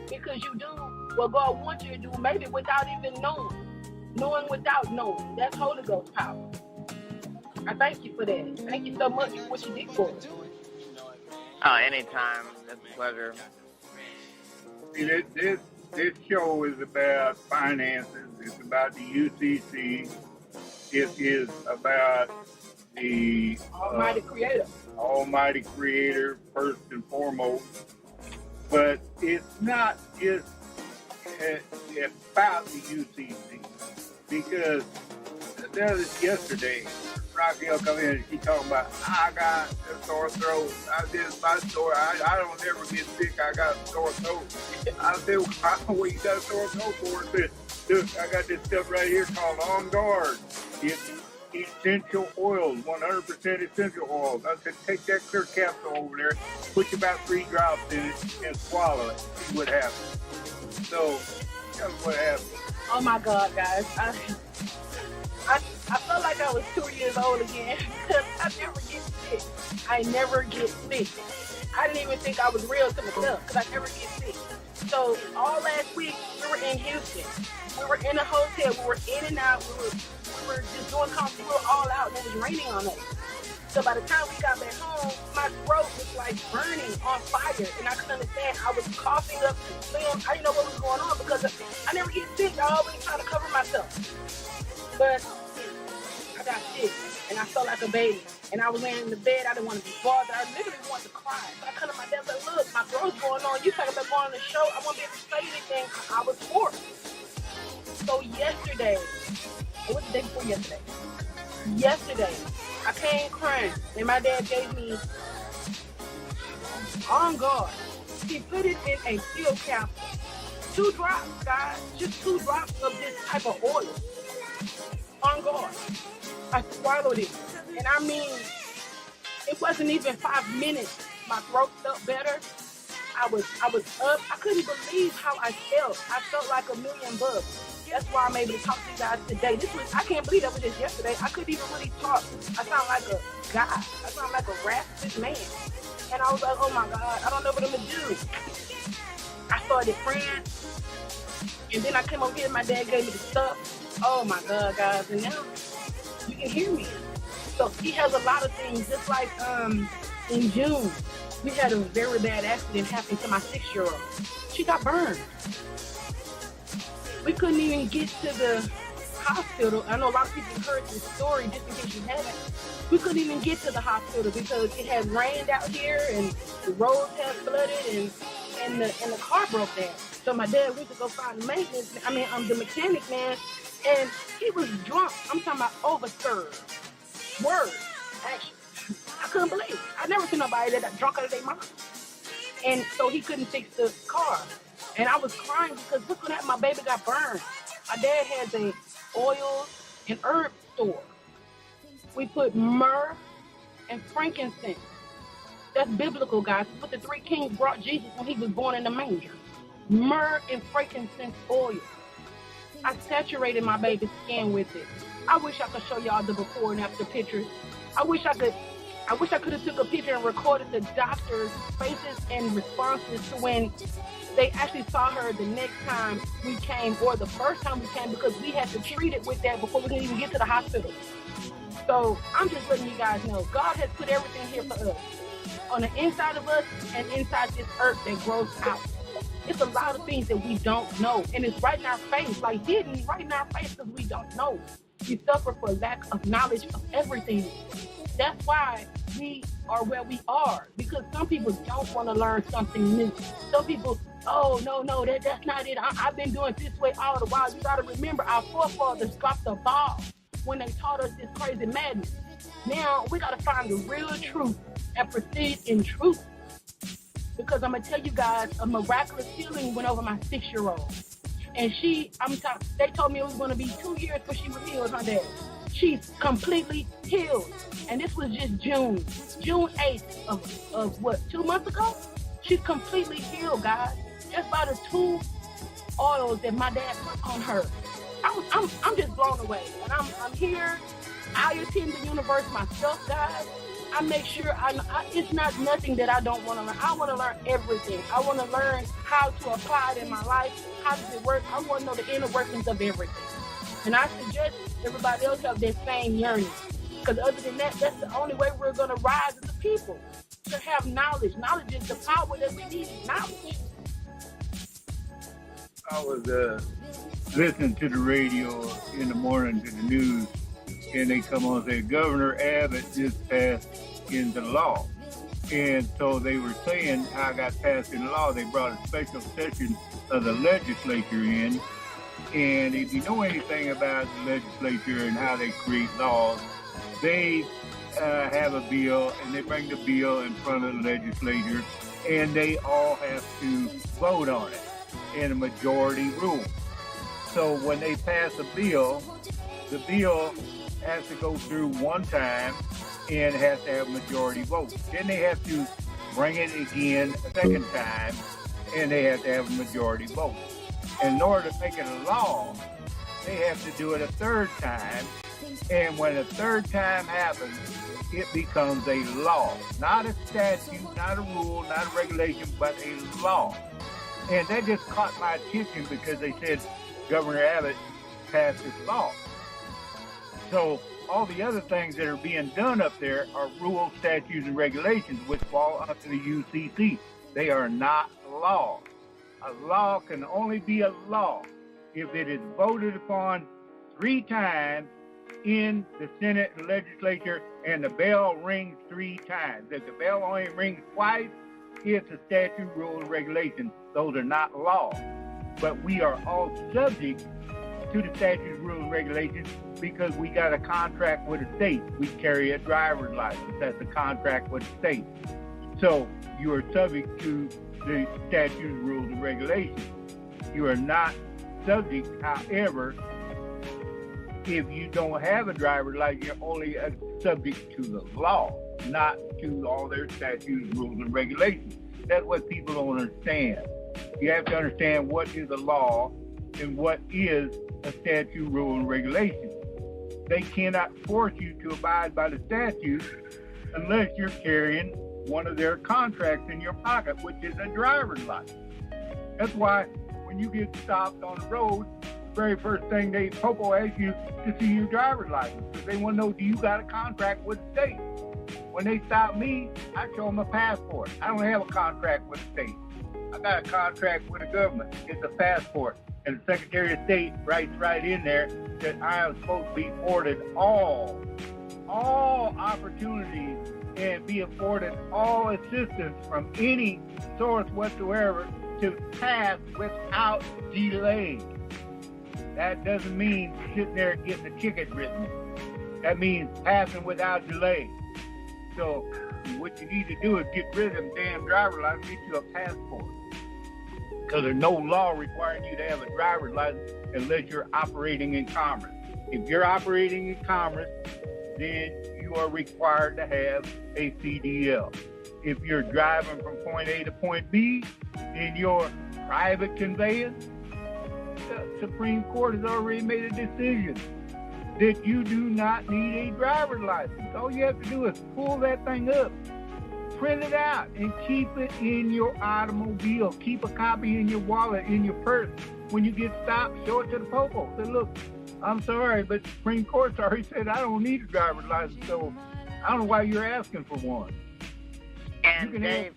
D: because you do what God wants you to do, maybe without even knowing without knowing. That's Holy Ghost power. I thank you for that. Thank you so much for what you did for us.
F: Anytime. It's a pleasure.
E: See, this show is about finances. It's about the UCC. It is about the Almighty Creator, first and foremost. But it's not just about the UCC, because there was yesterday, Raquel come in and she talking about, I got a sore throat. I don't ever get sick. I got a sore throat. I said, what you got a sore throat for? I said, look, I got this stuff right here called On Guard. It's essential oils, 100% essential oils. I said, take that clear capsule over there, put about 3 drops in it, and swallow it. See what happens. So, that's what happened.
D: Oh my God, guys. I felt like I was 2 years old again because I never get sick. I never get sick. I didn't even think I was real to myself because I never get sick. So all last week, we were in Houston. We were in a hotel. We were in and out. We were just doing conference. We were all out and it was raining on us. So by the time we got back home, my throat was like burning on fire and I couldn't understand. I was coughing up phlegm. I didn't know what was going on because I never get sick. I always try to cover myself. But I got sick and I felt like a baby. And I was laying in the bed. I didn't want to be bothered. I literally wanted to cry. So I come to my dad and said, look, my throat's going on. You talking about going on the show. I won't be able to say anything. I was forced. So yesterday, it was the day before yesterday. Yesterday, I came crying, and my dad gave me On Guard. He put it in a pill capsule. 2 drops, guys. Just 2 drops of this type of oil. On Guard. I swallowed it. And I mean, it wasn't even 5 minutes. My throat felt better. I was up. I couldn't believe how I felt. I felt like a million bucks. That's why I'm able to talk to you guys today. I can't believe that was just yesterday. I couldn't even really talk. I sound like a guy. I sound like a raspy man. And I was like, oh my God, I don't know what I'm going to do. I started praying. And then I came over here and my dad gave me the stuff. Oh my God, guys. And now you can hear me. So he has a lot of things. Just like in June, we had a very bad accident happen to my 6-year-old. She got burned. We couldn't even get to the hospital. I know a lot of people heard this story, just in case you haven't. We couldn't even get to the hospital because it had rained out here and the roads had flooded and and the car broke down. So my dad went to go find the the mechanic man, and he was drunk. I'm talking about overserved. Word, actually. I couldn't believe it. I never seen nobody that drunk out of their mind. And so he couldn't fix the car. And I was crying because look what happened. My baby got burned. My dad has a oil and herb store. We put myrrh and frankincense. That's biblical, guys. It's what the three kings brought Jesus when he was born in the manger. Myrrh and frankincense oil. I saturated my baby's skin with it. I wish I could show y'all the before and after pictures. I wish I could have took a picture and recorded the doctor's faces and responses to when they actually saw her the next time we came or the first time we came, because we had to treat it with that before we could even get to the hospital. So I'm just letting you guys know, God has put everything here for us, on the inside of us and inside this earth that grows out. It's a lot of things that we don't know, and it's right in our face, like hidden right in our face, because we don't know. We suffer for lack of knowledge of everything. That's why we are where we are, because some people don't want to learn something new. Some people, oh, no, that's not it. I've been doing it this way all the while. You got to remember, our forefathers dropped the ball when they taught us this crazy madness. Now, we got to find the real truth and proceed in truth. Because I'm going to tell you guys, a miraculous healing went over my 6-year-old. And they told me it was going to be 2 years before she was healed, her dad. She's completely healed. And this was just June 8th of what, 2 months ago? She's completely healed, guys. Just by the 2 oils that my dad put on her. I'm just blown away. And I'm here. I attend the universe myself, guys. I make sure it's not nothing that I don't want to learn. I want to learn everything. I want to learn how to apply it in my life. How does it work? I want to know the inner workings of everything. And I suggest everybody else have that same yearning. Because other than that, that's the only way we're going to rise as a people. To have knowledge. Knowledge is the power that we need. Knowledge.
E: I was listening to the radio in the morning to the news, and they come on and say, Governor Abbott just passed into law. And so they were saying how it got passed into law. They brought a special session of the legislature in. And if you know anything about the legislature and how they create laws, they have a bill, and they bring the bill in front of the legislature, and they all have to vote on it in a majority rule. So when they pass a bill, the bill has to go through one time and has to have majority vote. Then they have to bring it again a second time, and they have to have a majority vote. And in order to make it a law, they have to do it a third time. And when a third time happens, it becomes a law. Not a statute, not a rule, not a regulation, but a law. And that just caught my attention because they said Governor Abbott passed this law. So all the other things that are being done up there are rules, statutes, and regulations, which fall under the UCC. They are not law. A law can only be a law if it is voted upon 3 times in the Senate and legislature, and the bell rings 3 times. If the bell only rings twice, it's a statute, rule, and regulation. Those are not law. But we are all subject to the statute, rules, and regulations because we got a contract with a state. We carry a driver's license. That's a contract with a state. So you are subject to the statutes, rules, and regulations. You are not subject, however, if you don't have a driver's license, you're only subject to the law, not to all their statutes, rules, and regulations. That's what people don't understand. You have to understand what is a law and what is a statute, rule, and regulation. They cannot force you to abide by the statute unless you're carrying one of their contracts in your pocket, which is a driver's license. That's why when you get stopped on the road, the very first thing Popo asks you to see your driver's license, because they want to know, do you got a contract with the state? When they stop me, I show them a passport. I don't have a contract with the state. I got a contract with the government. It's a passport. And the Secretary of State writes right in there that I am supposed to be afforded all opportunities and be afforded all assistance from any source whatsoever to pass without delay. That doesn't mean sitting there and getting a ticket written. That means passing without delay. So what you need to do is get rid of them damn driver's license, get you a passport. Because there's no law requiring you to have a driver's license unless you're operating in commerce. If you're operating in commerce, then you are required to have a CDL. If you're driving from point A to point B in your private conveyance, the Supreme Court has already made a decision that you do not need a driver's license. All you have to do is pull that thing up, print it out, and keep it in your automobile. Keep a copy in your wallet, in your purse. When you get stopped, show it to the popo. Say, look, I'm sorry, but the Supreme Court's already said I don't need a driver's license, so I don't know why you're asking for one.
F: And Dave,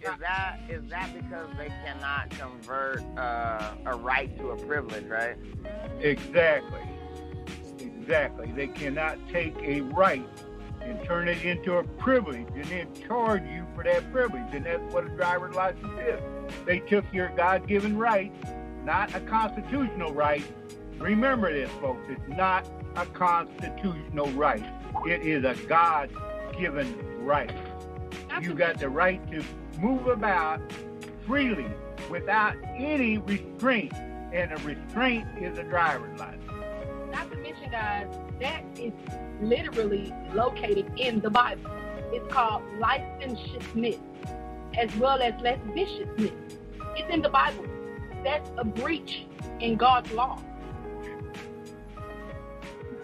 F: is that because they cannot convert a right to a privilege, right?
E: Exactly. They cannot take a right and turn it into a privilege and then charge you for that privilege. And that's what a driver's license is. They took your God-given right, not a constitutional right. Remember this, folks. It's not a constitutional right. It is a God-given right. You got the right to move about freely without any restraint. And a restraint is a driver's license.
D: Not to mention, guys, that is literally located in the Bible. It's called licentiousness as well as lasciviousness. It's in the Bible. That's a breach in God's law.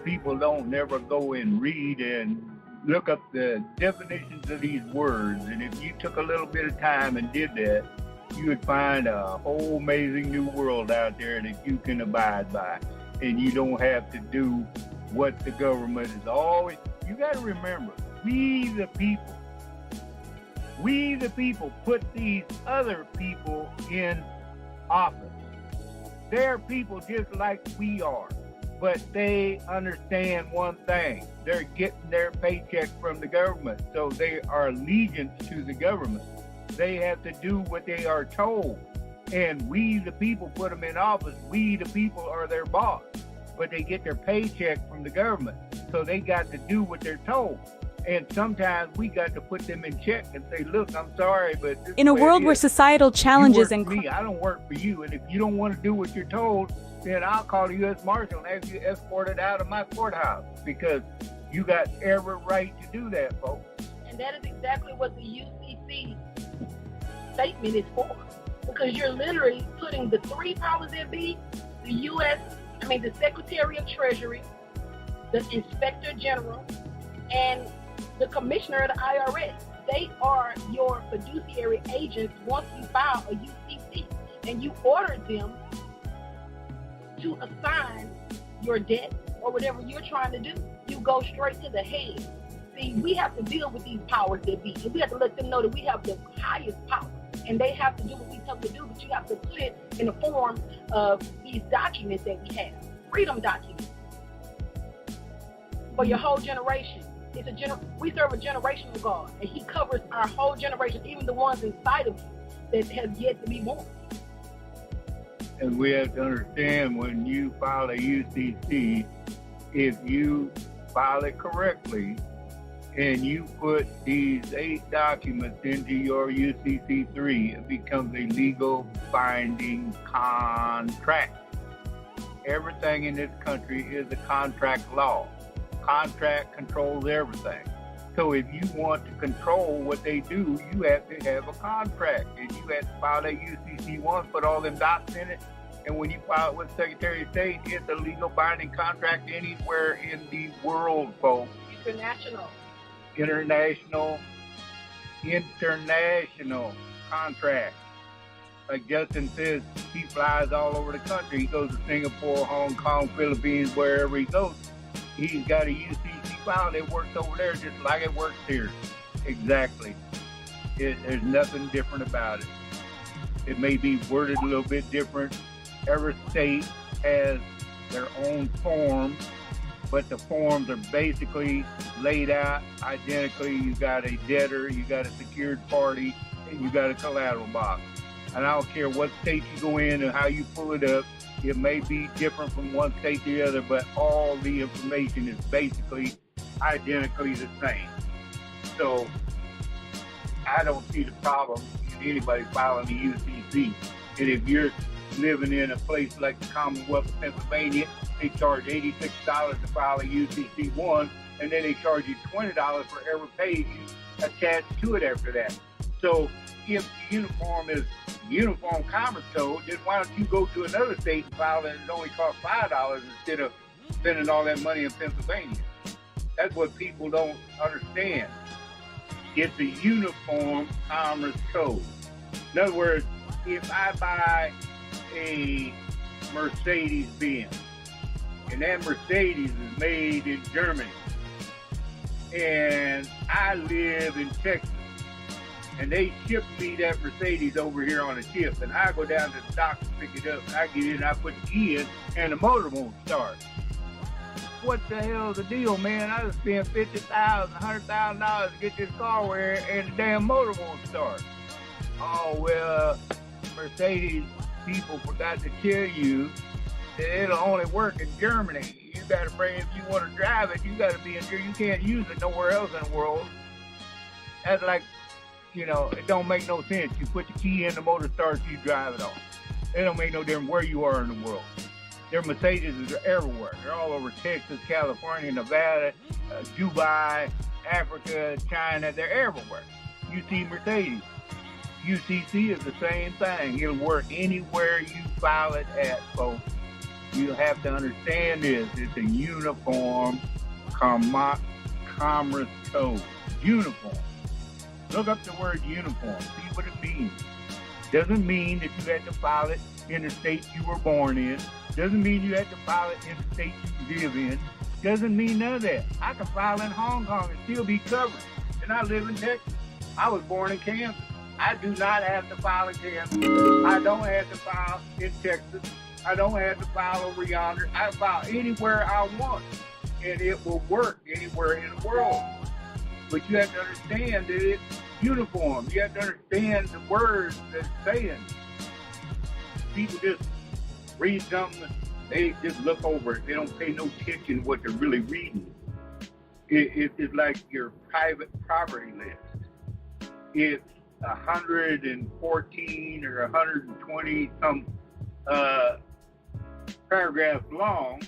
E: People don't never go and read and look up the definitions of these words. And if you took a little bit of time and did that, you would find a whole amazing new world out there that you can abide by. And you don't have to do what the government is always. You got to remember, we the people put these other people in office. They're people just like we are, but they understand one thing. They're getting their paycheck from the government, so they are allegiance to the government. They have to do what they are told. And we, the people, put them in office. We, the people, are their boss. But they get their paycheck from the government. So they got to do what they're told. And sometimes we got to put them in check and say, look, I'm sorry, but this
H: in a world where societal challenges and
E: me, I don't work for you. And if you don't want to do what you're told, then I'll call the U.S. Marshal and have you escorted out of my courthouse, because you got every right to do that, folks.
D: And that is exactly what the UCC statement is for. Because you're literally putting the three powers that be, the Secretary of Treasury, the Inspector General, and the Commissioner of the IRS. They are your fiduciary agents once you file a UCC, and you order them to assign your debt or whatever you're trying to do. You go straight to the head. See, we have to deal with these powers that be, and we have to let them know that we have the highest power. And they have to do what we tell them to do, but you have to put it in the form of these documents that we have, freedom documents, for your whole generation. We serve a generational God, and He covers our whole generation, even the ones inside of you that have yet to be born.
E: And we have to understand, when you file a UCC, if you file it correctly, and you put these 8 documents into your UCC3, it becomes a legal binding contract. Everything in this country is a contract law. Contract controls everything. So if you want to control what they do, you have to have a contract. And you have to file that UCC1, put all them docs in it. And when you file it with Secretary of State, it's a legal binding contract anywhere in the world, folks. International contract. Like Justin says, he flies all over the country. He goes to Singapore, Hong Kong, Philippines, wherever he goes. He's got a UCC file that works over there just like it works here. Exactly. There's nothing different about it. It may be worded a little bit different. Every state has their own form but the forms are basically laid out identically. You got a debtor, you got a secured party, and you got a collateral box. And I don't care what state you go in and how you pull it up. It may be different from one state to the other, but all the information is basically identically the same. So I don't see the problem in anybody filing the UCC. And if you're living in a place like the Commonwealth of Pennsylvania, they charge $86 to file a UCC-1, and then they charge you $20 for every page you attach to it after that. So if the uniform is Uniform Commerce Code, then why don't you go to another state and file it and it only costs $5 instead of spending all that money in Pennsylvania? That's what people don't understand. It's a Uniform Commerce Code. In other words, if I buy a Mercedes-Benz, and that Mercedes is made in Germany, and I live in Texas, and they ship me that Mercedes over here on a ship, and I go down to the dock to pick it up, and I get in, I put the key in, and the motor won't start. What the hell is the deal, man? I just spent $50,000, $100,000 to get this car where, and the damn motor won't start. Oh, well, Mercedes people forgot to tell you that it'll only work in Germany. You got to bring, if you want to drive it, you got to be in Germany. You can't use it nowhere else in the world. That's like, you know, it don't make no sense. You put the key in, the motor starts, you drive it off. It don't make no difference where you are in the world. Their Mercedes are everywhere. They're all over Texas, California, Nevada, Dubai, Africa, China. They're everywhere. You see Mercedes. UCC is the same thing. It'll work anywhere you file it at, folks. You have to understand this. It's a Uniform Commerce Code. Uniform. Look up the word uniform. See what it means. Doesn't mean that you had to file it in the state you were born in. Doesn't mean you had to file it in the state you live in. Doesn't mean none of that. I can file in Hong Kong and still be covered. And I live in Texas. I was born in Kansas. I do not have to file in Kansas. I don't have to file in Texas. I don't have to file over yonder. I file anywhere I want. And it will work anywhere in the world. But you have to understand that it's uniform. You have to understand the words that it's saying. People just read something, they just look over it. They don't pay no attention to what they're really reading. It's like your private property list. It's 114 or 120 some paragraphs long,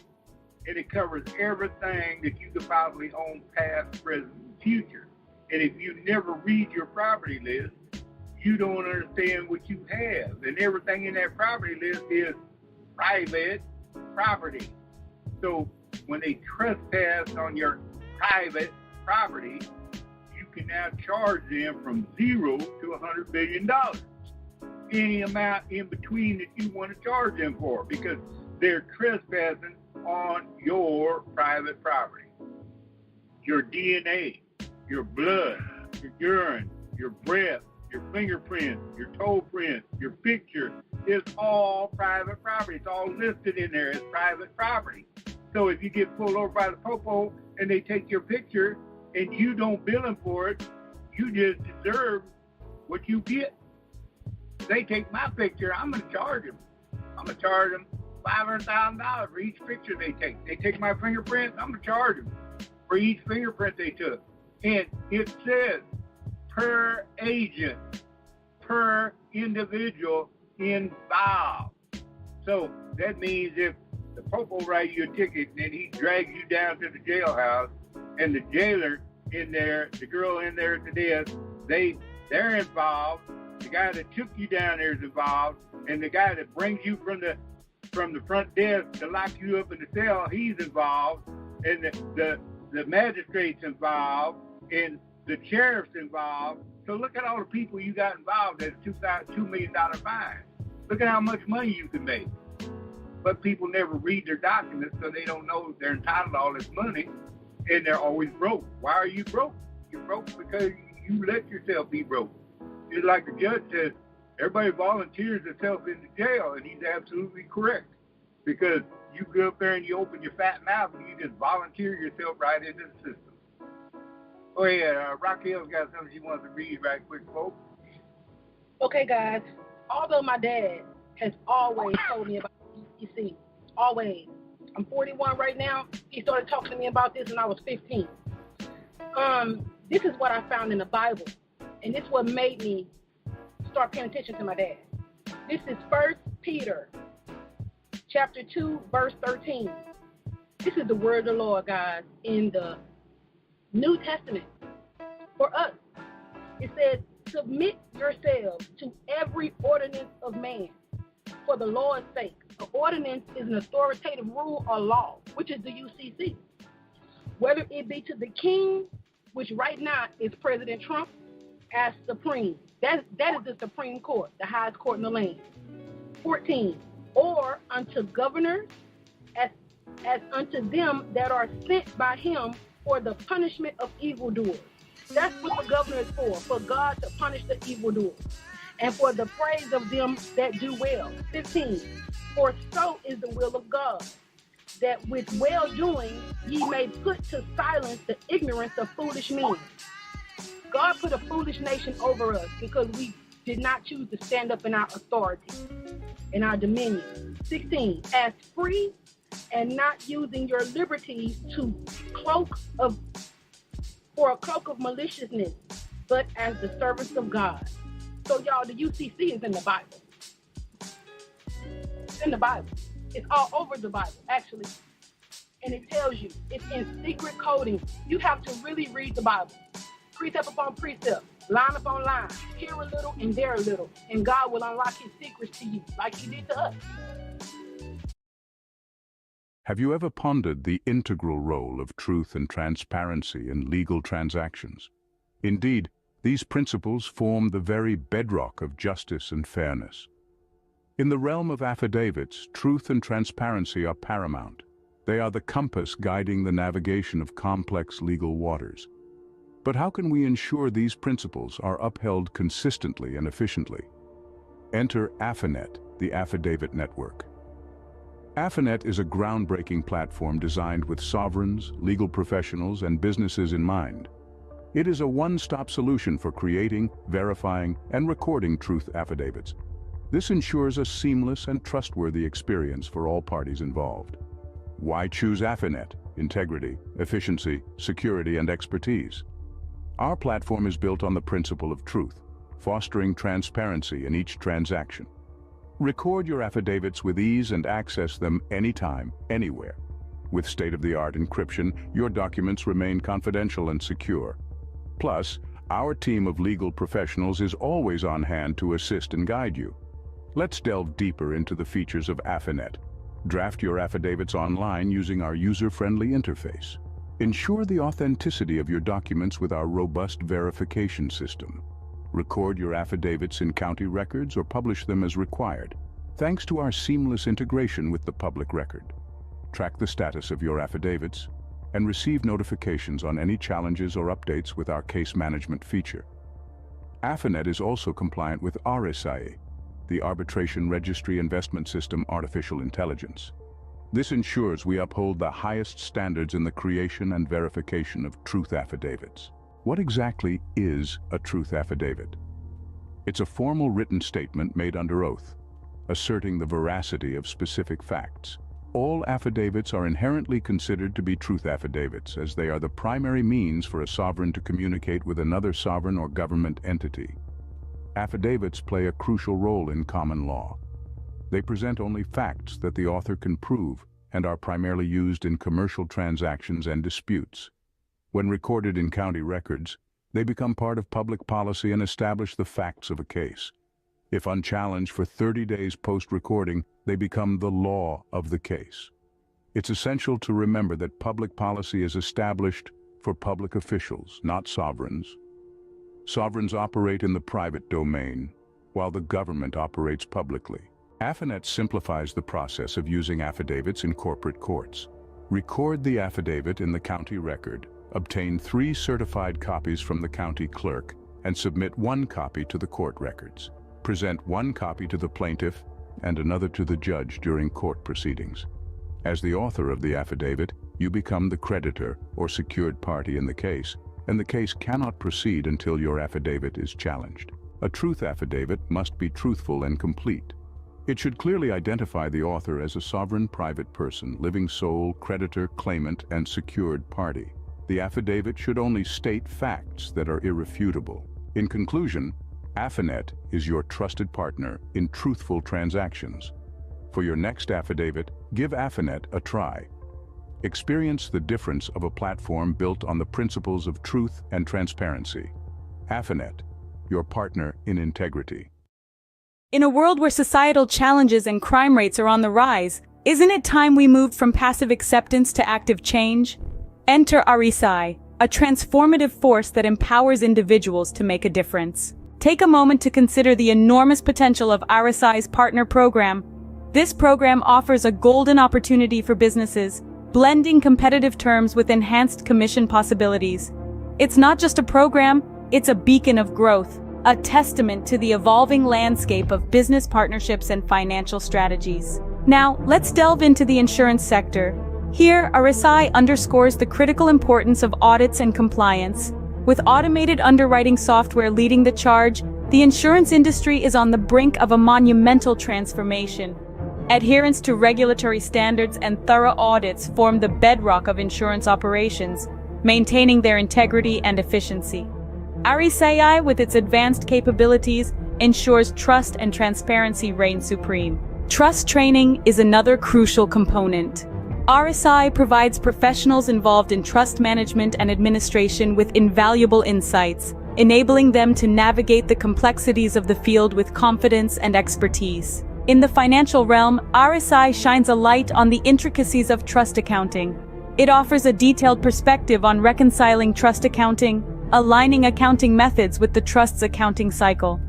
E: and it covers everything that you could possibly own, past, present, and future. And if you never read your property list, you don't understand what you have. And everything in that property list is private property. So when they trespass on your private property, you can now charge them from $0 to $100 billion. Any amount in between that you want to charge them for, because they're trespassing on your private property. Your DNA, your blood, your urine, your breath, your fingerprint, your toe print, your picture is all private property. It's all listed in there as private property. So if you get pulled over by the popo and they take your picture and you don't bill them for it, you just deserve what you get. If they take my picture, I'm going to charge them. I'm going to charge them $500,000 for each picture they take. They take my fingerprint, I'm going to charge them for each fingerprint they took. And it says per agent, per individual involved. So that means if the popo writes you a ticket and then he drags you down to the jailhouse, and the jailer in there, the girl in there at the desk, they're involved. The guy that took you down there is involved, and the guy that brings you from the front desk to lock you up in the cell, he's involved, and the magistrate's involved, and the sheriff's involved. So look at all the people you got involved at a $2 million fine. Look at how much money you can make. But people never read their documents, so they don't know they're entitled to all this money, and they're always broke. Why are you broke? You're broke because you let yourself be broke. It's like the judge says, everybody volunteers themselves into jail, and he's absolutely correct, because you go up there and you open your fat mouth and you just volunteer yourself right into the system. Oh yeah, Raquel's got something she wants to read right quick, folks.
D: Okay, guys. Although my dad has always told me about UCC, always. I'm 41 right now. He started talking to me about this when I was 15. This is what I found in the Bible, and this is what made me start paying attention to my dad. This is 1 Peter chapter 2, verse 13. This is the word of the Lord, guys, in the New Testament. For us, it says, submit yourselves to every ordinance of man for the Lord's sake. An ordinance is an authoritative rule or law, which is the UCC. Whether it be to the king, which right now is President Trump, as supreme. That is the Supreme Court, the highest court in the land. 14, or unto governors, as unto them that are sent by him for the punishment of evildoers. That's what the governor is for God to punish the evildoers, and for the praise of them that do well. 15, for so is the will of God, that with well-doing ye may put to silence the ignorance of foolish men. God put a foolish nation over us because we did not choose to stand up in our authority, in our dominion. 16, as free and not using your liberties for a cloak of maliciousness, but as the servants of God. So y'all, the UCC is in the Bible. It's in the Bible. It's all over the Bible, actually. And it tells you, it's in secret coding. You have to really read the Bible. Precept upon precept, line upon line, here a little and there a little. And God will unlock his secrets to you, like he did to us.
I: Have you ever pondered the integral role of truth and transparency in legal transactions? Indeed, these principles form the very bedrock of justice and fairness. In the realm of affidavits, truth and transparency are paramount. They are the compass guiding the navigation of complex legal waters. But how can we ensure these principles are upheld consistently and efficiently? Enter Affinet, the Affidavit Network. Affinet is a groundbreaking platform designed with sovereigns, legal professionals, and businesses in mind. It is a one-stop solution for creating, verifying, and recording truth affidavits. This ensures a seamless and trustworthy experience for all parties involved. Why choose Affinet? Integrity, efficiency, security, and expertise. Our platform is built on the principle of truth, fostering transparency in each transaction. Record your affidavits with ease and access them anytime, anywhere. With state-of-the-art encryption, your documents remain confidential and secure. Plus, our team of legal professionals is always on hand to assist and guide you. Let's delve deeper into the features of Affinet. Draft your affidavits online using our user-friendly interface. Ensure the authenticity of your documents with our robust verification system. Record your affidavits in county records or publish them as required, thanks to our seamless integration with the public record. Track the status of your affidavits and receive notifications on any challenges or updates with our case management feature. Affinet is also compliant with RSIA, the Arbitration Registry Investment System Artificial Intelligence. This ensures we uphold the highest standards in the creation and verification of truth affidavits. What exactly is a truth affidavit? It's a formal written statement made under oath, asserting the veracity of specific facts. All affidavits are inherently considered to be truth affidavits, as they are the primary means for a sovereign to communicate with another sovereign or government entity. Affidavits play a crucial role in common law. They present only facts that the author can prove and are primarily used in commercial transactions and disputes. When recorded in county records, they become part of public policy and establish the facts of a case. If unchallenged for 30 days post-recording, they become the law of the case. It's essential to remember that public policy is established for public officials, not sovereigns. Sovereigns operate in the private domain, while the government operates publicly. Affinet simplifies the process of using affidavits in corporate courts. Record the affidavit in the county record, obtain 3 certified copies from the county clerk, and submit 1 copy to the court records. Present 1 copy to the plaintiff and another to the judge during court proceedings. As the author of the affidavit, you become the creditor or secured party in the case, and the case cannot proceed until your affidavit is challenged. A truth affidavit must be truthful and complete. It should clearly identify the author as a sovereign private person, living sole, creditor, claimant, and secured party. The affidavit should only state facts that are irrefutable. In conclusion, Affinet is your trusted partner in truthful transactions. For your next affidavit, give Affinet a try. Experience the difference of a platform built on the principles of truth and transparency. Affinet, your partner in integrity.
H: In a world where societal challenges and crime rates are on the rise, isn't it time we moved from passive acceptance to active change? Enter RSI, a transformative force that empowers individuals to make a difference. Take a moment to consider the enormous potential of RSI's partner program. This program offers a golden opportunity for businesses, blending competitive terms with enhanced commission possibilities. It's not just a program, it's a beacon of growth, a testament to the evolving landscape of business partnerships and financial strategies. Now, let's delve into the insurance sector. Here, RSI underscores the critical importance of audits and compliance. With automated underwriting software leading the charge, the insurance industry is on the brink of a monumental transformation. Adherence to regulatory standards and thorough audits form the bedrock of insurance operations, maintaining their integrity and efficiency. RSI, with its advanced capabilities, ensures trust and transparency reign supreme. Trust training is another crucial component. RSI provides professionals involved in trust management and administration with invaluable insights, enabling them to navigate the complexities of the field with confidence and expertise. In the financial realm, RSI shines a light on the intricacies of trust accounting. It offers a detailed perspective on reconciling trust accounting, aligning accounting methods with the trust's accounting cycle.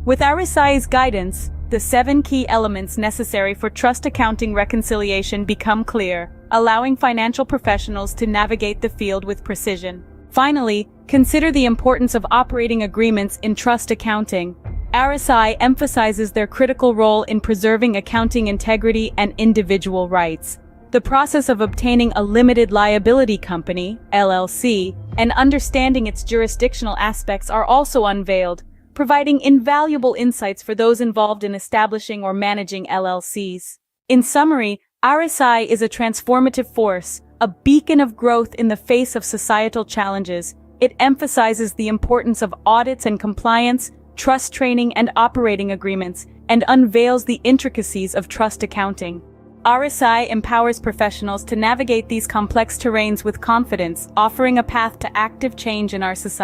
H: With RSI's guidance, the 7 key elements necessary for trust accounting reconciliation become clear, allowing financial professionals to navigate the field with precision. Finally, consider the importance of operating agreements in trust accounting. RSI emphasizes their critical role in preserving accounting integrity and individual rights. The process of obtaining a limited liability company, LLC, and understanding its jurisdictional aspects are also unveiled, providing invaluable insights for those involved in establishing or managing LLCs. In summary, RSI is a transformative force, a beacon of growth in the face of societal challenges. It emphasizes the importance of audits and compliance, trust training and operating agreements, and unveils the intricacies of trust accounting. RSI empowers professionals to navigate these complex terrains with confidence, offering a path to active change in our society.